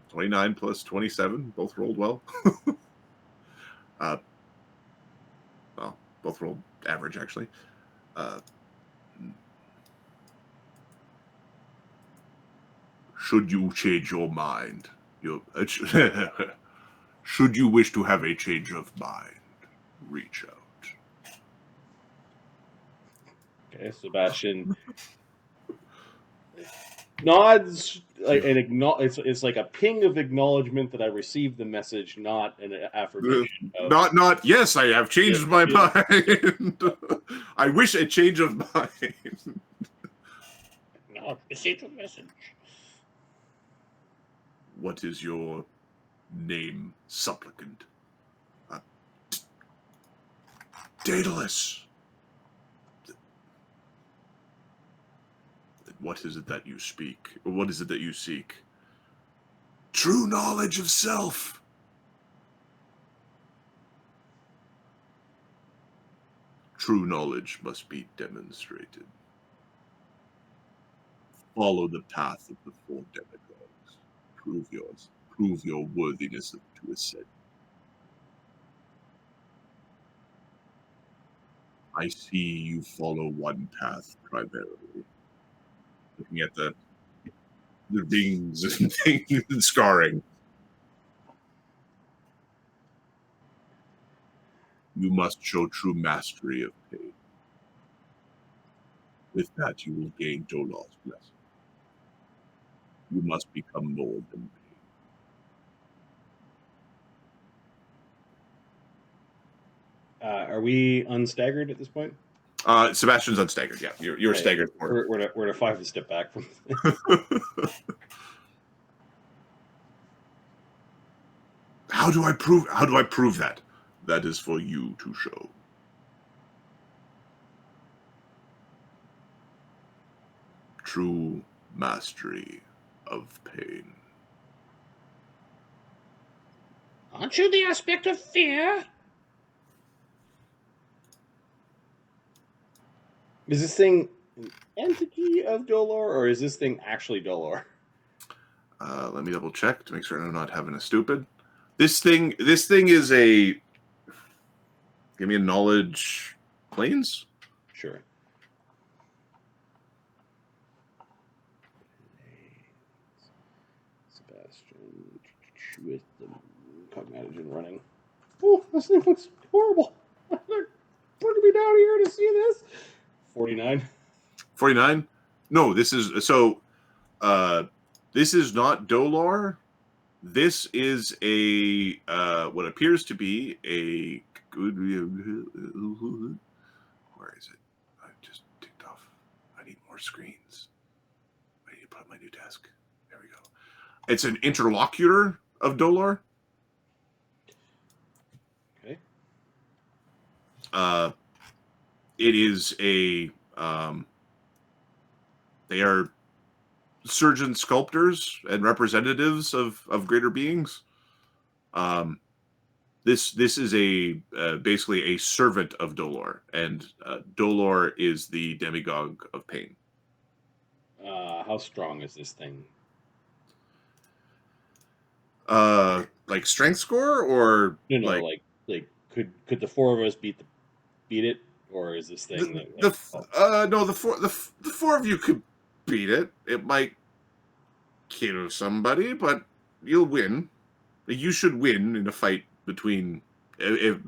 29 plus 27, both rolled well. Well, both rolled average actually. Should you change your mind, should you wish to have a change of mind, reach out. Okay, Sebastian nods it's like a ping of acknowledgement that I received the message, not an affirmation. Not yes, I have changed my mind. I wish a change of mind. No, received a message. What is your name, supplicant? Daedalus. What is it that you speak? Or what is it that you seek? True knowledge of self. True knowledge must be demonstrated. Follow the path of the four demigods. Prove your worthiness to ascend. I see you follow one path primarily. Looking at the dings and things and scarring. You must show true mastery of pain. With that, you will gain Dolar's blessing. You must become more than pain. Are we unstaggered at this point? Sebastian's unstaggered. Yeah, you're right. Staggered. We're to 5 step back from. How do I prove that? That is for you to show. True mastery of pain. Aren't you the aspect of fear? Is this thing an entity of Dolor, or is this thing actually Dolor? Let me double check to make sure I'm not having a stupid. This thing is a. Give me a knowledge. planes. Sure. Sebastian with the Cognigen running. Oh, this thing looks horrible. They're putting me down here to see this. 49. 49. No, this is so. This is not Dolar. This is a what appears to be a good. Where is it? I just ticked off. I need more screens. I need to put up my new desk. There we go. It's an interlocutor of Dolar. Okay. It is a. They are surgeon sculptors and representatives of greater beings. This is a basically a servant of Dolor, and Dolor is the demagogue of pain. How strong is this thing? Like strength score, or No, like could the four of us beat it, or is this thing the four of you could beat it. It might kill somebody, but you'll win. You should win in a fight between if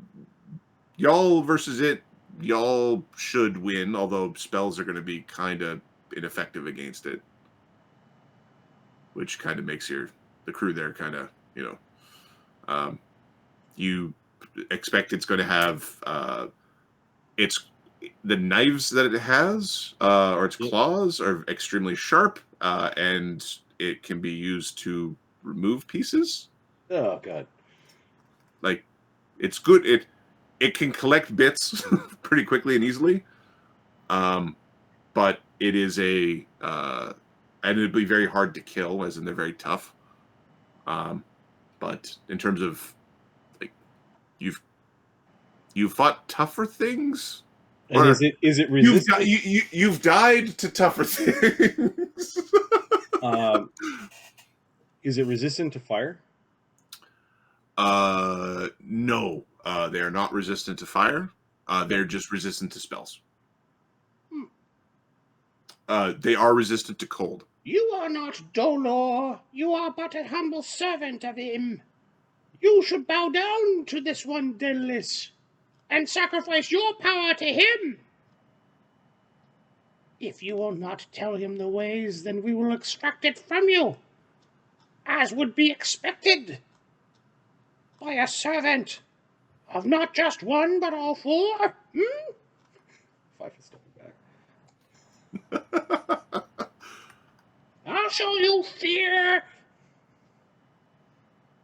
y'all versus it. Y'all should win, although spells are going to be kind of ineffective against it, which kind of makes the crew there kind of you expect it's going to have it's the knives that it has or its claws are extremely sharp, and it can be used to remove pieces. Oh god. Like, it's good. It can collect bits pretty quickly and easily. But it is and it'd be very hard to kill, as in they're very tough. But in terms of like you've fought tougher things. And is it resistant? You've died to tougher things. Is it resistant to fire? No. They are not resistant to fire. They're just resistant to spells. They are resistant to cold. You are not Dolor. You are but a humble servant of him. You should bow down to this one, Daedalus, and sacrifice your power to him. If you will not tell him the ways, then we will extract it from you, as would be expected by a servant of not just one, but all four. Five is stepping back. I'll show you fear.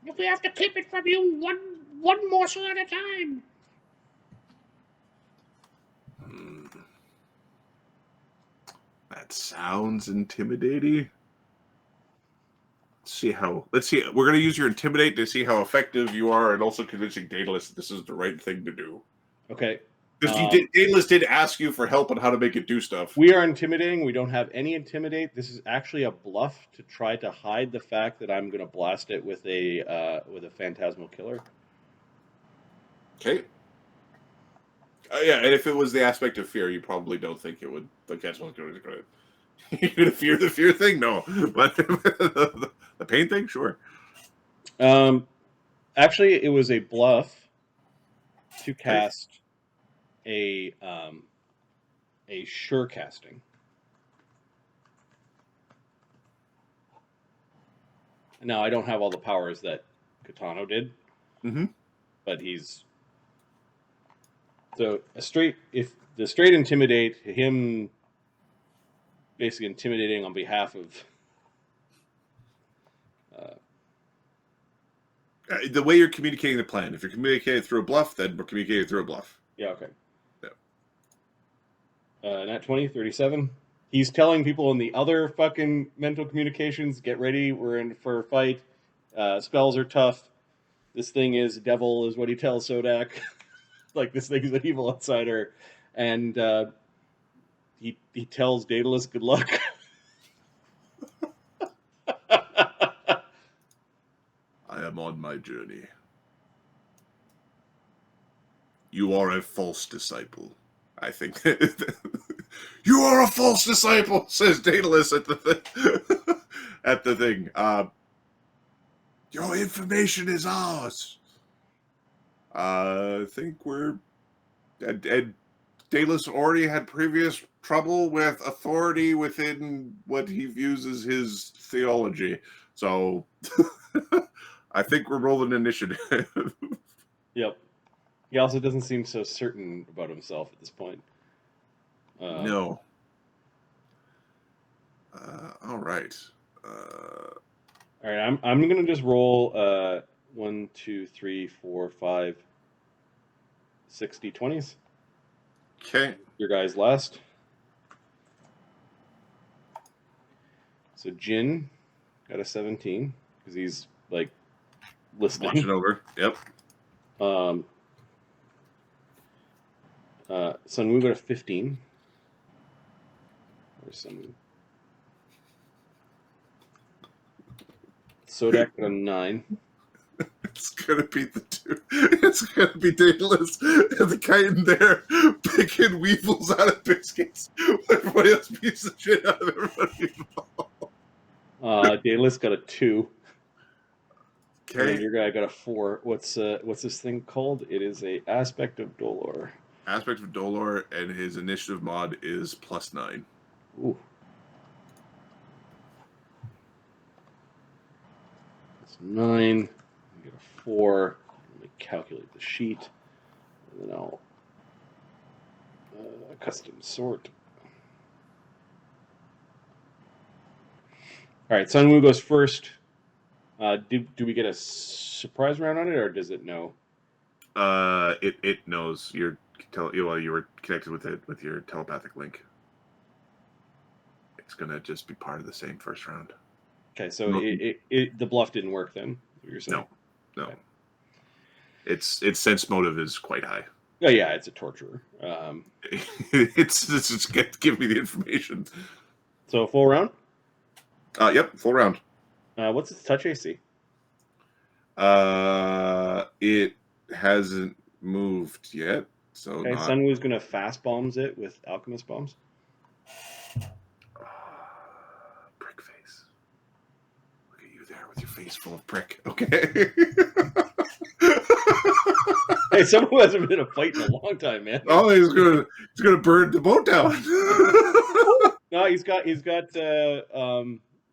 If we have to keep it from you one morsel at a time. That sounds intimidating. Let's see. We're going to use your intimidate to see how effective you are, and also convincing Daedalus that this is the right thing to do. Okay. Because Daedalus did ask you for help on how to make it do stuff. We are intimidating. We don't have any intimidate. This is actually a bluff to try to hide the fact that I'm going to blast it with a phantasmal killer. Okay. Yeah, and if it was the aspect of fear, you probably don't think it would. The phantasmal killer is going to. You're going to fear the fear thing? No, but the pain thing, sure. Actually, it was a bluff to cast a sure casting. Now I don't have all the powers that Kytono did, but he's so if the straight intimidate him, basically intimidating on behalf of. The way you're communicating the plan. If you're communicating through a bluff, then we're communicating through a bluff. Yeah, okay. Yeah. Nat 20, 37. He's telling people in the other fucking mental communications, get ready, we're in for a fight. Spells are tough. This thing is devil, is what he tells Sodak. Like, this thing is an evil outsider. And he tells Daedalus good luck. I am on my journey. You are a false disciple, I think you are a false disciple, says Daedalus at the at the thing. Your information is ours. I think we're. And Daedalus already had previous trouble with authority within what he views as his theology. So I think we're rolling initiative. Yep. He also doesn't seem so certain about himself at this point. No. All right. All right. I'm gonna just roll 1, 2, 3, 4, 5, 6 d20s. Okay. Your guys last. So Jin got a 17 because he's like listening. Watch it over. Yep. Sunwoo got a 15. Where's Sunwoo? Sodak got a 9. It's gonna be the two. It's gonna be Daedalus and the Kyton there picking weevils out of biscuits. Everybody else beats the shit out of everybody involved. Daedalus got a 2. And Okay. your guy got a 4. What's this thing called? It is a aspect of Dolor. Aspect of Dolor, and his initiative mod is +9. Ooh. That's 9. You get a 4. Let me calculate the sheet. And then I'll custom sort. All right, Sunwoo goes first. Do we get a surprise round on it, or does it know? It knows you were connected with it with your telepathic link. It's gonna just be part of the same first round. Okay, so the bluff didn't work then. You're saying? No. Okay. Its sense motive is quite high. Oh yeah, it's a torturer. It's just give me the information. So full round. Yep, full round. What's its touch AC? It hasn't moved yet, so Okay, not... Sunwoo's gonna fast bombs it with alchemist bombs. Prick face. Look at you there with your face full of prick. Okay. Hey, Sunwoo hasn't been in a fight in a long time, man. Oh, he's gonna burn the boat down. No, he's got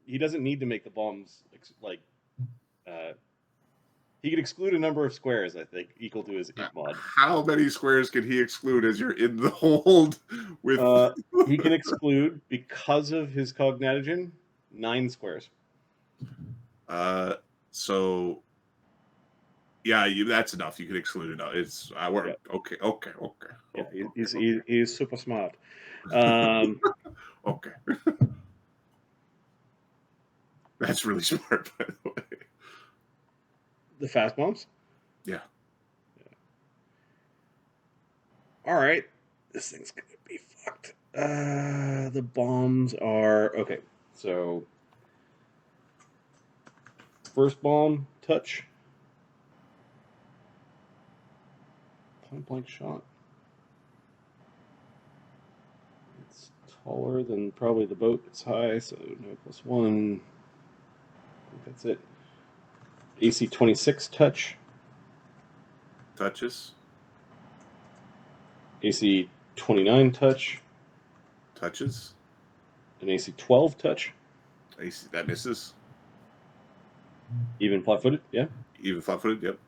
he doesn't need to make the bombs he could exclude a number of squares, I think, equal to his int mod. How many squares can he exclude as you're in the hold with He can exclude, because of his cognitogen, 9 squares. So yeah, that's enough. You can exclude enough. It's okay. Yeah, he's super smart. Okay. That's really smart, by the way. The fast bombs? Yeah. All right. This thing's going to be fucked. The bombs are... Okay, so... First bomb, touch. Point blank shot. It's taller than probably the boat. It's high, so no +1. I think that's it. AC 26 touch. Touches. AC 29 touch. Touches. An AC 12 touch. AC that misses. Even flat-footed, yeah. Even flat-footed, yep.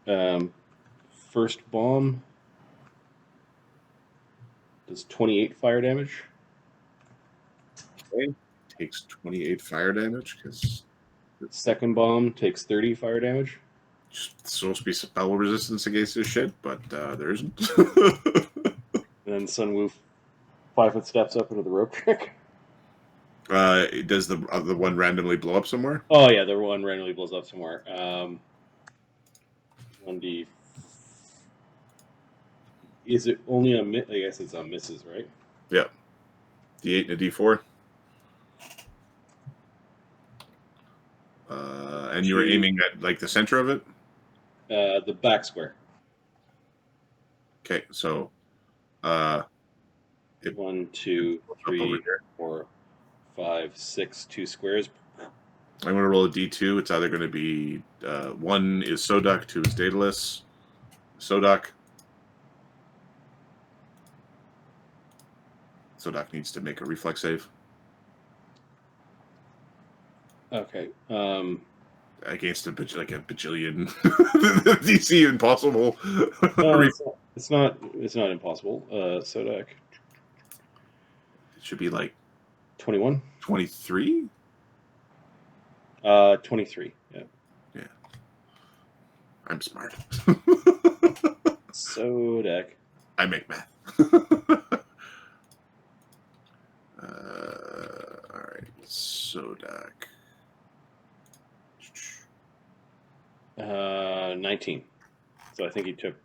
Okay. First bomb does 28 fire damage. Okay. Takes 28 fire damage because Second bomb takes 30 fire damage. it's supposed to be spell resistance against this shit, but there isn't. And then Sunwoo 5-foot steps up into the rope trick. Does the one randomly blow up somewhere? Oh yeah, the one randomly blows up somewhere. 1d. Is it only a miss? I guess it's on misses, right? Yeah. D8 and a D4. And you were aiming at like the center of it? The back square. Okay, so It- 1, 2, Up 3, over here. 4, 5, 6, 2 squares. I'm going to roll a d2. It's either going to be 1 is Sodak, 2 is Daedalus. Sodak. Sodak needs to make a reflex save. Okay. Against a bajillion DC impossible. It's not impossible. Sodak. It should be like 21. 23. 23. Yeah. Yeah. I'm smart. Sodak. I make math. All right, Sodak. 19. So I think he took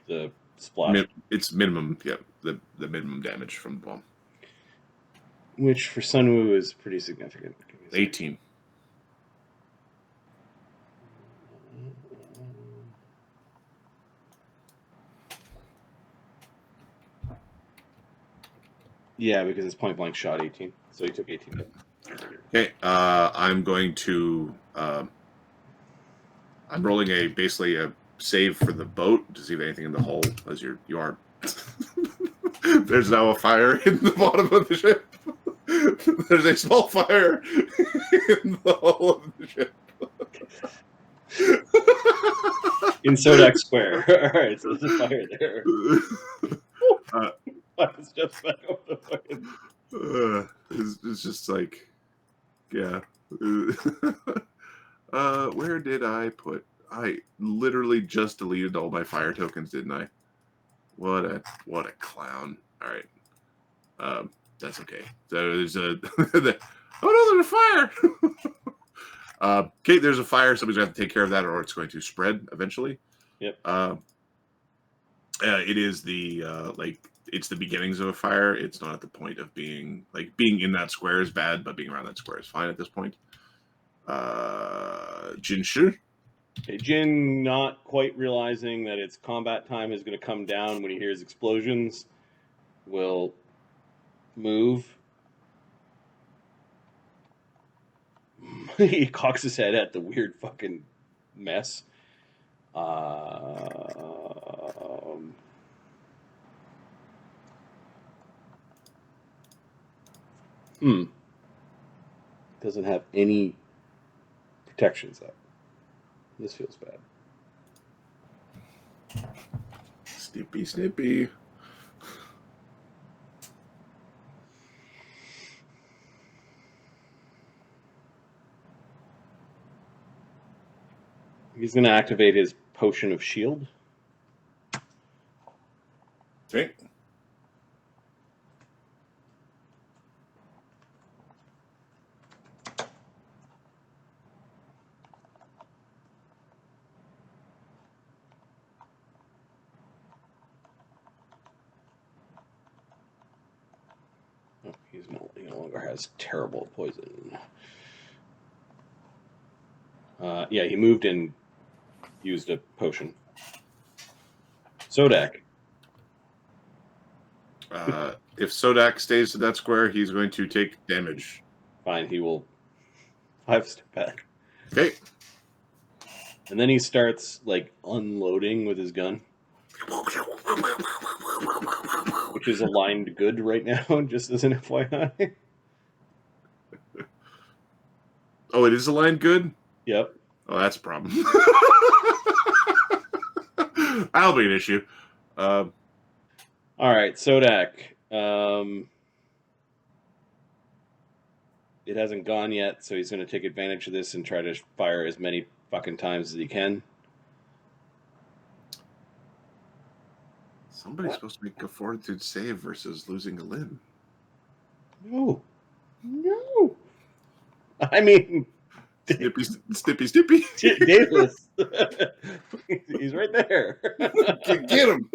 the splash. It's minimum. Yep, the minimum damage from the bomb. Which for Sunwoo is pretty significant. 18. Yeah, because it's point blank shot 18. So he took 18. Okay, I'm going to. I'm rolling basically a save for the boat to see if anything in the hull, as you are. There's now a fire in the bottom of the ship. There's a small fire in the hull of the ship. In Sodak Square. All right, so there's a fire there. It's just back up the fucking... It's just like, yeah. Where did I put? I literally just deleted all my fire tokens, didn't I? What a clown! All right, that's okay. So there's a oh no, there's a fire. Okay, there's a fire. Somebody's gonna have to take care of that, or it's going to spread eventually. Yep. It is the it's the beginnings of a fire. It's not at the point of being in that square is bad, but being around that square is fine at this point. Jinshu. Okay, Jin, not quite realizing that its combat time is going to come down when he hears explosions, will move. He cocks his head at the weird fucking mess. Doesn't have any protections up. This feels bad. Snippy. He's going to activate his potion of shield. Okay. Oh, he no longer has terrible poison. Yeah, he moved and used a potion. Sodak. If Sodak stays to that square, he's going to take damage. Fine, he will 5 step back. Okay. And then he starts unloading with his gun, which is aligned good right now, just as an FYI. Oh, it is aligned good? Yep. Oh, that's a problem. That'll be an issue. All right, Sodak. It hasn't gone yet, so he's going to take advantage of this and try to fire as many fucking times as he can. Somebody's supposed to make a fortitude save versus losing a limb. No. I mean... Snippy. Daedalus. He's right there. Get him.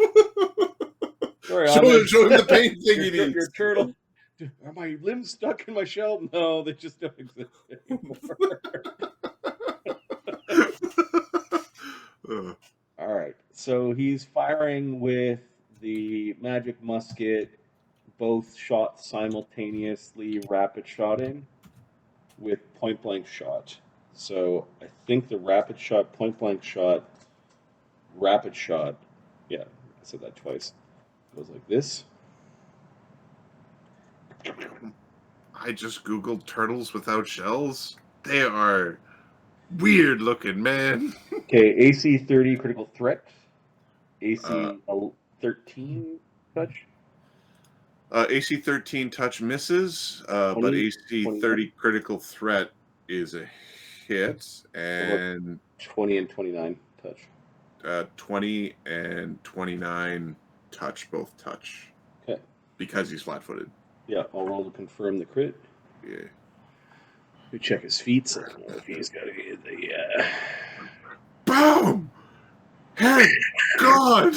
Sorry, show him the pain thing he needs. Your turtle. Are my limbs stuck in my shell? No, they just don't exist anymore. All right. So he's firing with the magic musket both shot simultaneously rapid shotting with point blank shot. So I think the rapid shot, point blank shot, rapid shot, yeah, I said that twice, goes like this. I just Googled turtles without shells. They are weird looking, man. Okay, AC 30 critical threat, AC 13 touch. AC 13 touch misses, but 20, AC 21. 30 critical threat is a hit, and 20 and 29 touch. 20 and 29 touch, both touch. Okay. Because he's flat-footed. Yeah, I'll roll to confirm the crit. Yeah. We check his feet. So I don't know if he's got the. Boom! Hey, God!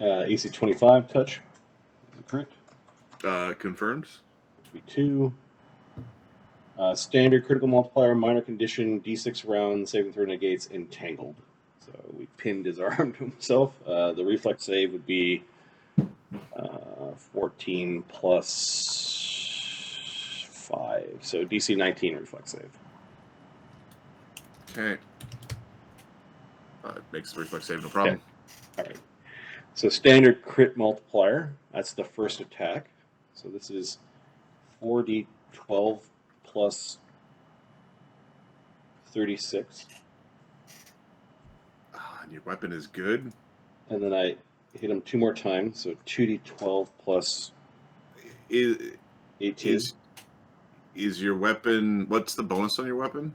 AC 25 touch. Correct. Confirms. 2. Standard critical multiplier, minor condition, D6 round, saving throw negates, entangled. So we pinned his arm to himself. The reflex save would be 14 plus 5. So DC 19 reflex save. Okay. It makes the reflex save no problem. Okay. All right. So standard crit multiplier. That's the first attack. So this is 4d12 plus 36. And your weapon is good. And then I hit him 2 more times. So 2d12 plus 18. Is your weapon... What's the bonus on your weapon?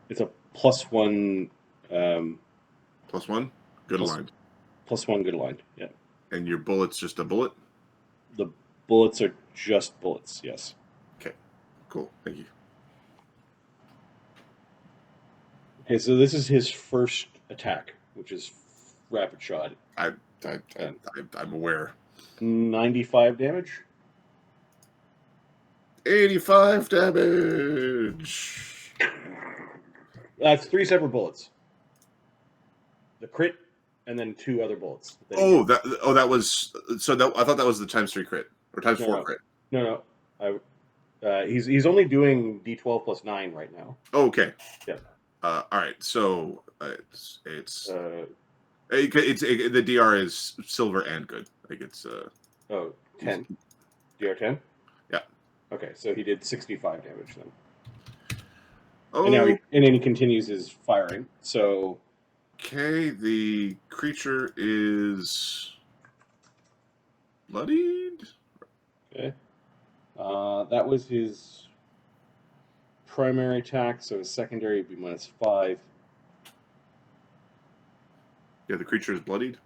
It's a +1. +1? Good aligned. +1 good aligned, yeah. And your bullet's just a bullet? The bullets are just bullets, yes. Okay, cool. Thank you. Okay, so this is his first attack, which is rapid shot. I'm aware. 95 damage. 85 damage. That's 3 separate bullets. The crit, and then 2 other bullets. That was so. That I thought that was the ×3 crit or ×4 crit. No. He's only doing D12 plus 9 right now. Oh, okay. Yeah. All right. So the DR is silver and good. Like it's 10. DR 10. Yeah. Okay, so he did 65 damage then. Oh. And then he continues his firing. So. Okay, the creature is bloodied. Okay. That was his primary attack, so his secondary would be -5. Yeah, the creature is bloodied.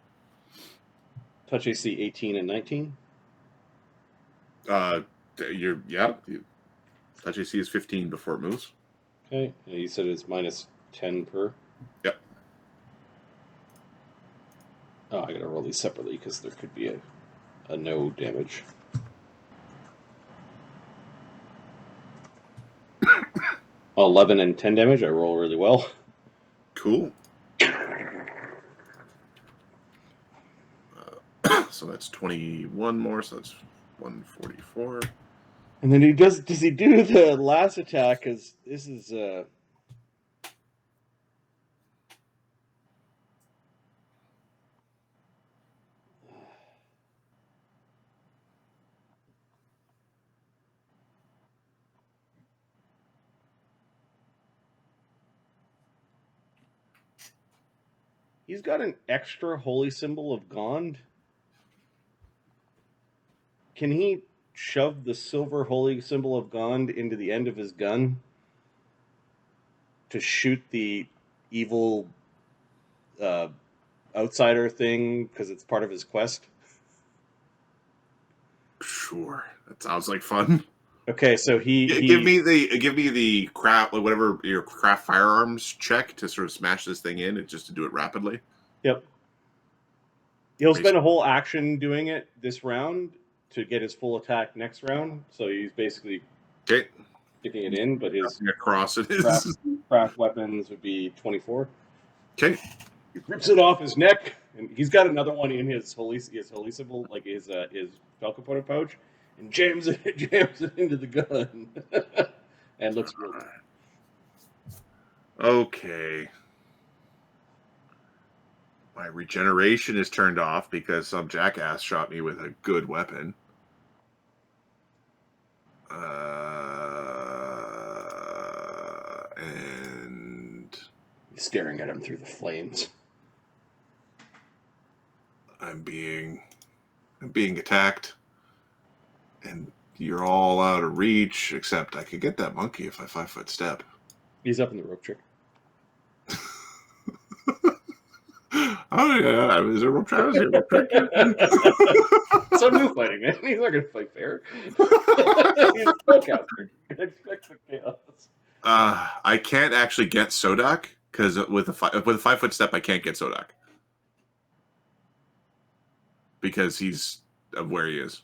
Touch AC 18 and 19. Touch AC is 15 before it moves. Okay, and you said it's -10 per. Yep. Oh, I gotta roll these separately because there could be a no damage. Oh, 11 and 10 damage. I roll really well. Cool. So that's 21 more. So that's 144. And then does he do the last attack? Because this is he's got an extra holy symbol of Gond. Can he shove the silver holy symbol of Gond into the end of his gun to shoot the evil outsider thing because it's part of his quest? Sure, that sounds like fun. Okay, so give me the craft, whatever your craft firearms check to sort of smash this thing in, and just to do it rapidly. Yep. He'll spend a whole action doing it this round to get his full attack next round. So he's basically sticking it in, but his across it craft weapons would be 24. Okay. He rips it off his neck, and he's got another one in his holy symbol, like his Falcon pouch, and jams it into the gun, and looks real good. Okay. My regeneration is turned off because some jackass shot me with a good weapon. And He's staring at him through the flames. I'm being attacked, and you're all out of reach. Except I could get that monkey if I 5-foot step. He's up in the rope trick. Oh yeah, is there a rope trick? So new fighting, man. He's not gonna fight fair. He's a spellcaster. Expect the chaos. I can't actually get Sodak because with a 5-foot step, I can't get Sodak because he's of where he is,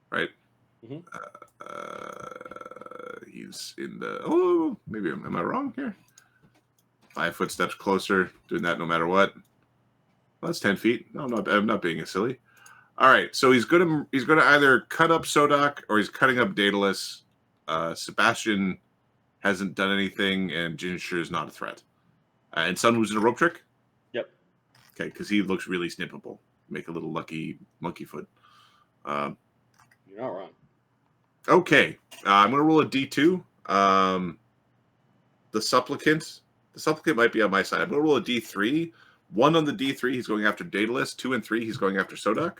right? Mhm. He's in the. Oh, maybe am I wrong here? 5-foot steps closer, doing that no matter what. Well, that's 10 feet. No, I'm not being a silly. All right, so he's gonna either cut up Sodak or he's cutting up Daedalus. Sebastian hasn't done anything, and Ginger is not a threat. And Sun was in a rope trick? Yep. Okay, because he looks really snippable. Make a little lucky monkey foot. You're not wrong. Okay, I'm going to roll a D2. The supplicant might be on my side. I'm going to roll a D3. 1 on the D3, he's going after Daedalus. 2 and 3, he's going after Sodak.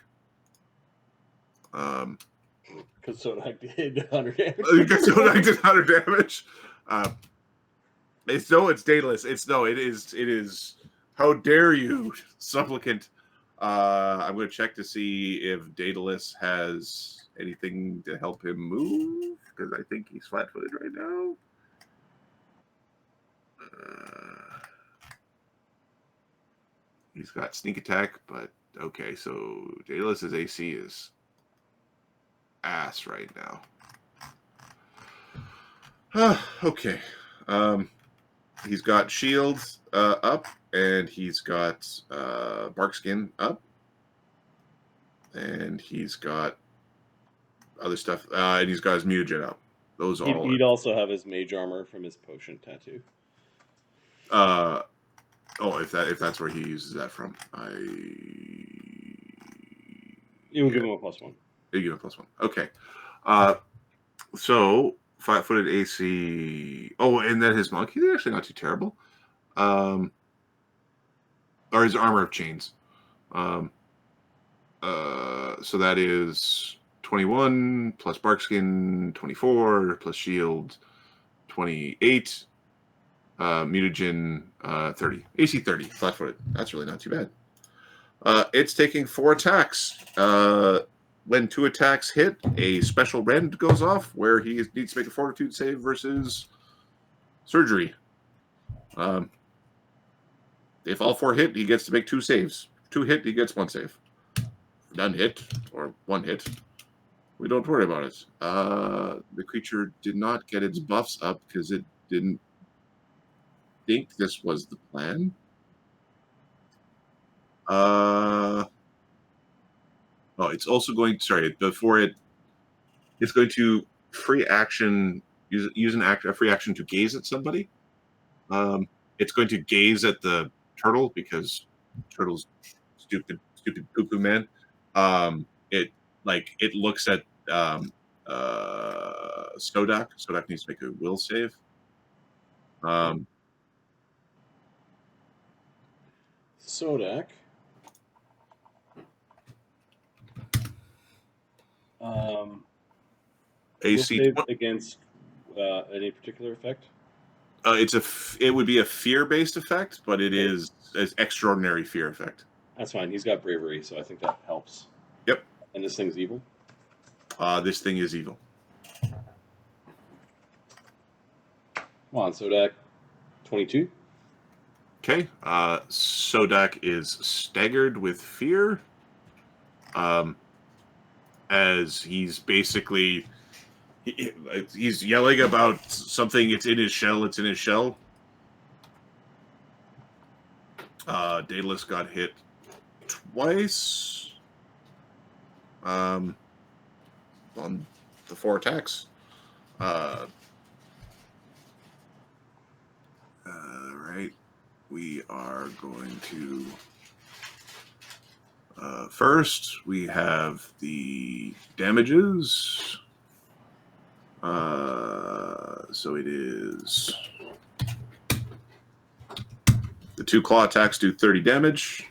Because Sodak did 100 damage. Because Sodak did 100 damage. It's Daedalus. It is. How dare you, supplicant? I'm going to check to see if Daedalus has anything to help him move, because I think he's flat-footed right now. He's got sneak attack, but okay, so Daedalus's AC is ass right now. Okay. He's got shields up, and he's got barkskin up, and he's got other stuff, and he's got his mutagen up. Those all. He'd also have his mage armor from his potion tattoo. If that's where he uses that from, It will give him a +1. You give him a +1. Okay. So 5-footed AC. Oh, and then his monk. He's actually not too terrible. Or his armor of chains. So that is 21 plus barkskin 24 plus shield 28. Mutagen 30. AC 30. Flat-footed. That's really not too bad. It's taking 4 attacks. When 2 attacks hit, a special rend goes off where he needs to make a fortitude save versus surgery. If all 4 hit, he gets to make 2 saves. 2 hit, he gets 1 save. None hit, or 1 hit, we don't worry about it. The creature did not get its buffs up because it didn't think this was the plan. It's also going. Sorry, before it's going to free action. Use a free action to gaze at somebody. It's going to gaze at the turtle because turtle's stupid cuckoo man. It looks at Sodak. Sodak needs to make a will save. Sodak. AC against any particular effect. It would be a fear-based effect, but it is an extraordinary fear effect. That's fine. He's got bravery, so I think that helps. Yep. And this thing's evil. This thing is evil. Come on, Sodak. 22. Okay. Sodak is staggered with fear. As he's basically he's yelling about something. It's in his shell. Daedalus got hit twice on the 4 attacks. Right. We are going to first we have the damages. So it is the 2 claw attacks do 30 damage.